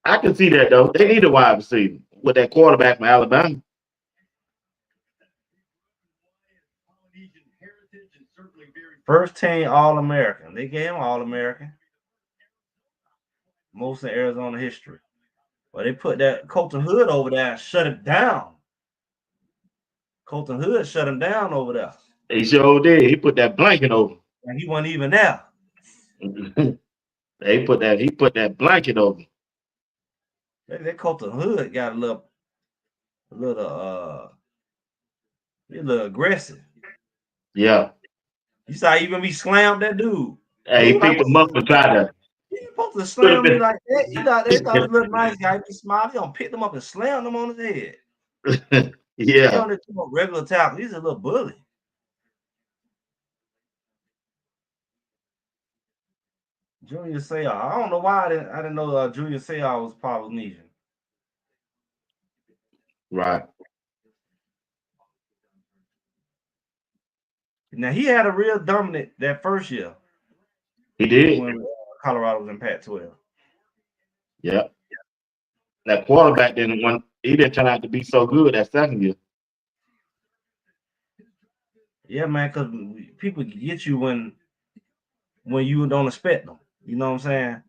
I can see that though. They need a wide receiver with that quarterback from Alabama. First team All-American. They gave him All-American. Most in Arizona history. But they put that Colton Hood over there and shut him down. Colton Hood shut him down over there. He sure did. He put that blanket over. And he wasn't even there. He put that blanket over. That Colton Hood got a little aggressive. Yeah. You saw even be slammed that dude. Hey, he picked him up and tried to. He supposed to slam me like that. He thought this little nice guy be smart. He gonna pick him up and slam him on his head. Yeah. He on the regular tackle. He's a little bully. Junior Seau. I don't know why I didn't know Junior Seau was Polynesian. Right. Now he had a real dominant that first year. He did. When Colorado was in Pac-12. Yeah. That quarterback he didn't turn out to be so good that second year. Yeah, man, because people get you when you don't expect them. You know what I'm saying?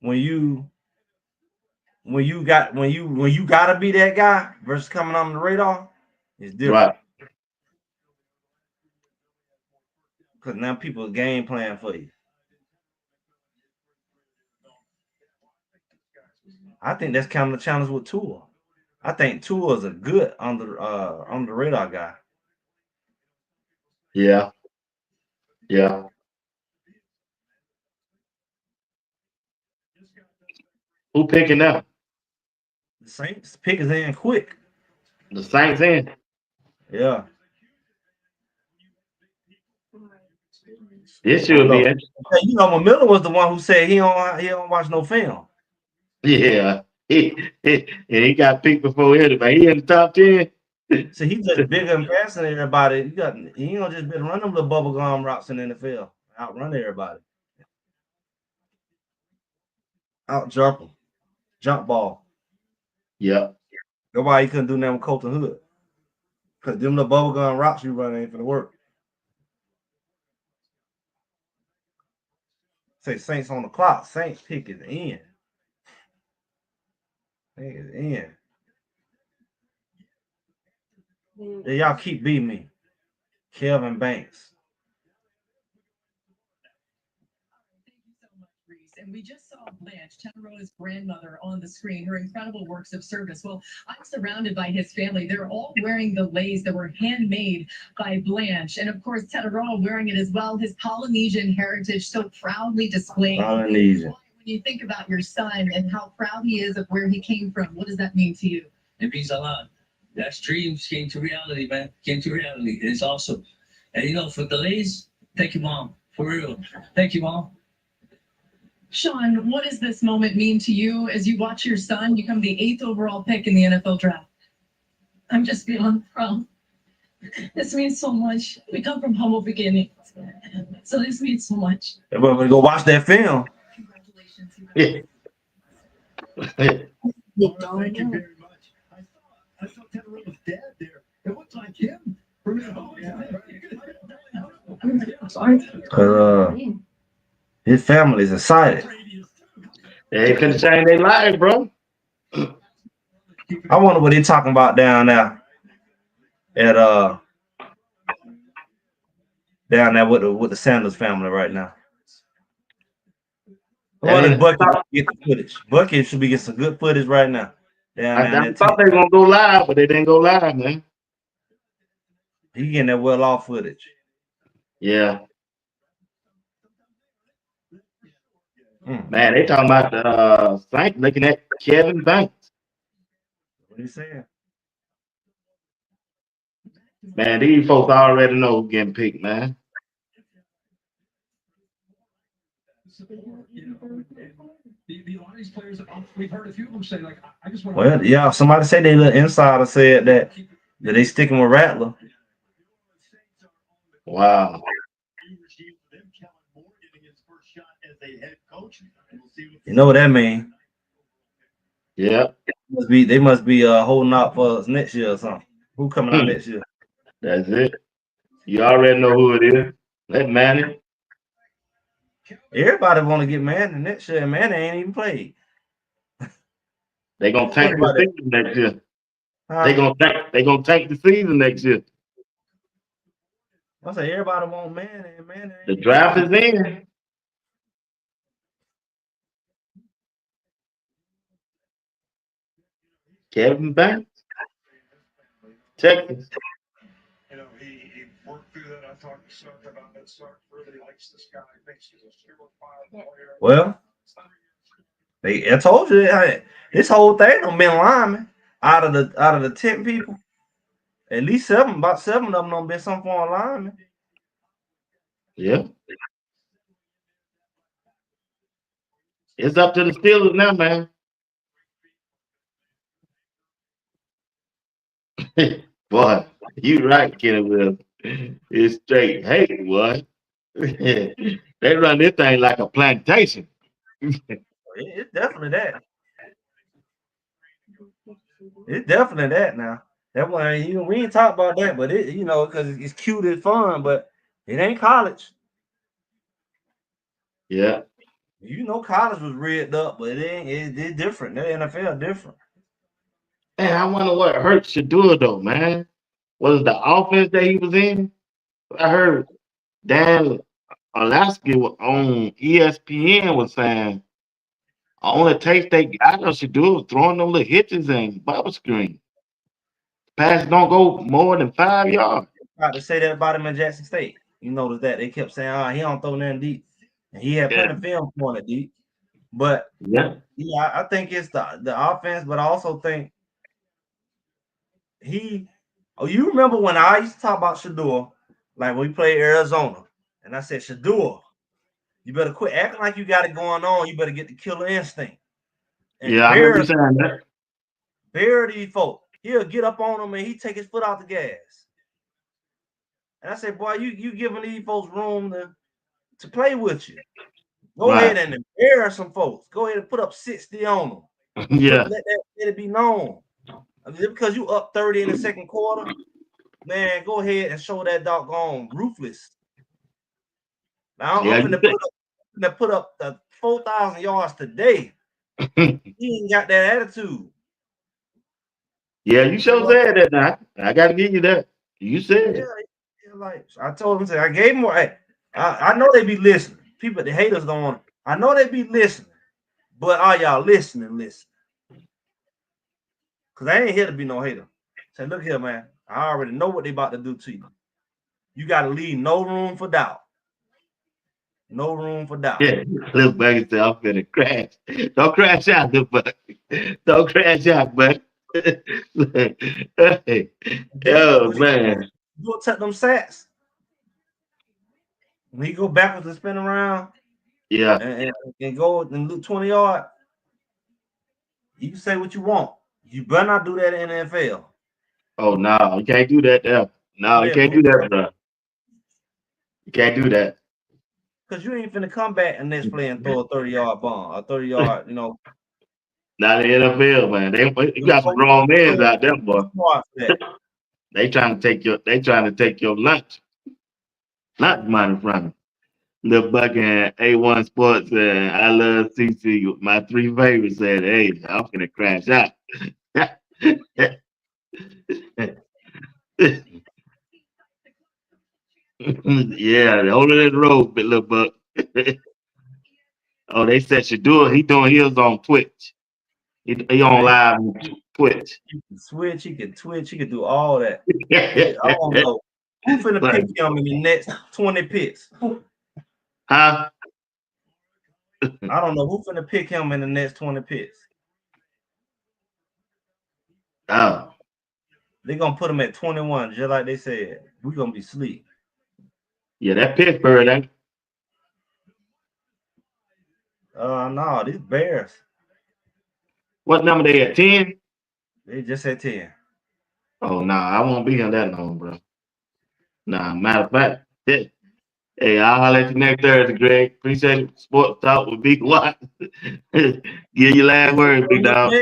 When you gotta be that guy versus coming on the radar, it's different. Right. Because now people are game plan for you. I think that's kind of the challenge with Tua. I think Tua is a good on the radar guy. Yeah. Yeah. Who picking now? The Saints pick is in quick. The Saints in. Yeah. This should be it. You know, Miller was the one who said he don't watch no film. Yeah. He got picked before anybody. He in the top 10. So he just bigger and faster than everybody. He ain't gonna just be run them little bubble gum routes in the NFL. Outrun everybody. Out jump them. Jump ball. Yep. That's why he couldn't do nothing with Colton Hood. Because them little bubble gum routes you run ain't finna work. Say Saints on the clock. Saints pick is in. Pick is in. Yeah, y'all keep beating me. Kelvin Banks. And we just saw Blanche, Teterona's grandmother, on the screen, her incredible works of service. Well, I'm surrounded by his family. They're all wearing the leis that were handmade by Blanche. And of course, Teterona wearing it as well, his Polynesian heritage so proudly displayed. Polynesian. When you think about your son and how proud he is of where he came from, what does that mean to you? It means a lot. That's dreams came to reality, man. Came to reality. It's awesome. And you know, for the leis, thank you, Mom. For real. Thank you, Mom. Sean, what does this moment mean to you as you watch your son become the 8th overall pick in the NFL draft? I'm just beyond proud. This means so much. We come from humble beginnings. So this means so much. Everybody go watch that film. Congratulations. Thank you very much. I saw Teterona's dad there. It looked like him. His family is excited. They couldn't change their life, bro. I wonder what they talking about down there with the Sanders family right now. Bucky get the footage. Bucky should be getting some good footage right now. I thought they were gonna go live, but they didn't go live, man. He getting that well off footage. Yeah. Man, they talking about the Saints looking at Kevin Banks. What are you saying? Man, these folks already know who getting picked, man. Lot of these players, we've heard a few of them say, like, I just want to. Well, yeah, somebody said they little insider said that they sticking with Rattler. Wow. You know what that means? Yeah. They must be holding out for us next year or something. Who coming out next year? That's it. You already know who it is. Let Manning. Everybody want to get Manning next year, and Manning ain't even played. They gonna tank the season next year. They gonna tank the season next year. I say everybody want Manning. Manning. The draft is in. Kevin Banks, Texas. You know, he worked through that. I talked to Sark about that. Sark really likes this guy. Thinks he's a surefire player. Well, I told you this whole thing done been linemen out of the 10 people. At least about 7 of them done been some form of lineman. Yeah. It's up to the Steelers now, man. Boy, you right, Kenny Will. It's straight hate, boy. They run this thing like a plantation. It's definitely that. It's definitely that now. That one, we ain't talk about that, but it, because it's cute and fun, but it ain't college. Yeah. College was rigged up, but it's different. The NFL different. Man, I wonder what hurt Shador though, man. Was it the offense that he was in? I heard Dan Alaska on ESPN was saying only taste they got of Shador was throwing them little hitches and bubble screen. Pass don't go more than 5 yards. Tried to say that about him in Jackson State. You notice that they kept saying, he don't throw nothing deep. And he had plenty of film throwing it deep. But yeah, I think it's the offense, but I also think you remember when I used to talk about Shador, like when we played Arizona, and I said, Shador, you better quit acting like you got it going on. You better get the killer instinct. And yeah, I remember you saying that. Bear these folks. He'll get up on them and he take his foot out the gas. And I said, boy, you giving these folks room to play with you. Go ahead and embarrass some folks. Go ahead and put up 60 on them. Yeah. Let it be known. I mean, because you up 30 in the second quarter, man, go ahead and show that doggone ruthless. Now, I'm going to put up the 4,000 yards today. He ain't got that attitude. Yeah, you sure said that now. I got to give you that. You said it. Like I told him, I gave him. I know they be listening. People, the haters don't want. I know they be listening, but are y'all listening? Listen, because I ain't here to be no hater. Say, look here, man. I already know what they about to do to you. You got to leave no room for doubt. No room for doubt. Yeah, little buggy said, I'm finna crash. Don't crash out, little bug. Don't crash out, bud. Hey. Oh, man. Go take them sacks. When he go backwards and spin around, yeah, and go and look 20 yards, you can say what you want. You better not do that in the NFL. Oh, no, you can't do that there. No, you can't do that, bro. You can't do that. Because you ain't finna come back and next play and throw a 30-yard bomb, a 30-yard, Not in the NFL, man. You got some grown men out there, boy. They trying to take your lunch. Not money from you. Lil Buck and A1 Sports and I Love CC, my 3 favorites said, hey, I'm gonna crash out. Yeah, hold it in the road, Lil Buck. Oh, they said Shador, he doing his on Twitch. He on live on Twitch. He can switch, he can twitch, he can do all that. I don't know. Who finna pick him in the next 20 picks? Huh? I don't know who finna pick him in the next 20 picks. Oh. They're gonna put him at 21, just like they said. We're gonna be asleep. Yeah, that Pittsburgh, No, these Bears. What number they at? 10? They just at 10. Oh, nah, I won't be here that long, bro. Nah, matter of fact, hey, I'll holler at you next Thursday, Greg. Appreciate it. Sports Talk with BWatts. Give your last word, big dog.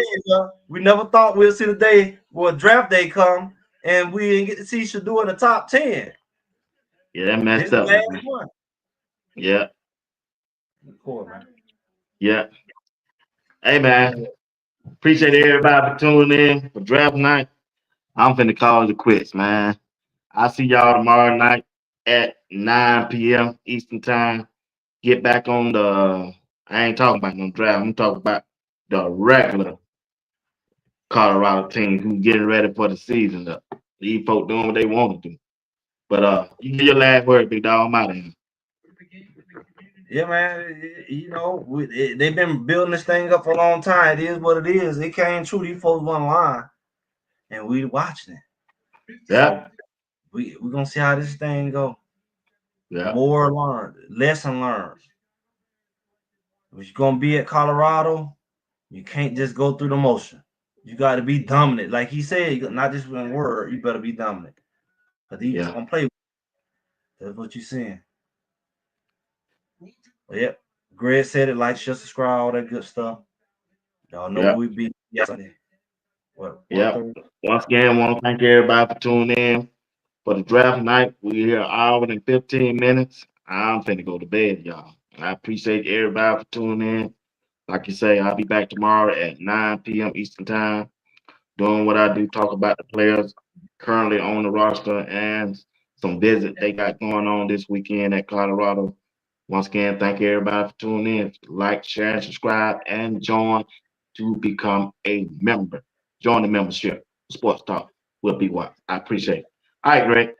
We never thought we'll see the day where draft day come and we didn't get to see Shador in the top 10. Yeah, that messed This up. last Man. one. Yeah. Cool, man. Yeah. Hey, man. Appreciate everybody for tuning in for draft night. I'm finna call it quits, man. I'll see y'all tomorrow night at 9 p.m. Eastern Time. Get back on the, I ain't talking about no draft. I'm talking about the regular Colorado team who's getting ready for the season. These folks doing what they want to do. But you get your last word, big dog. I'm out of here. Yeah, man. You know, they've been building this thing up for a long time. It is what it is. It came true. These folks won line, and we watching it. Yeah. So we're gonna see how this thing go. Yeah. More learned, lesson learned. If you're gonna be at Colorado, you can't just go through the motion. You got to be dominant, like he said. Not just one word. You better be dominant. But he's gonna play. That's what you're saying. Yep. Greg said it. Like, share, subscribe, all that good stuff. Y'all know we be yesterday. What? Yeah. Once again, I want to thank everybody for tuning in for the draft night. We're here an hour and 15 minutes. I'm finna go to bed, y'all. I appreciate everybody for tuning in. Like you say, I'll be back tomorrow at 9 p.m. Eastern Time, doing what I do, talk about the players currently on the roster and some visit they got going on this weekend at Colorado. Once again, thank everybody for tuning in. Like, share, and subscribe, and join to become a member. Join the membership. Sports Talk with BWatts. I appreciate it. All right, Greg.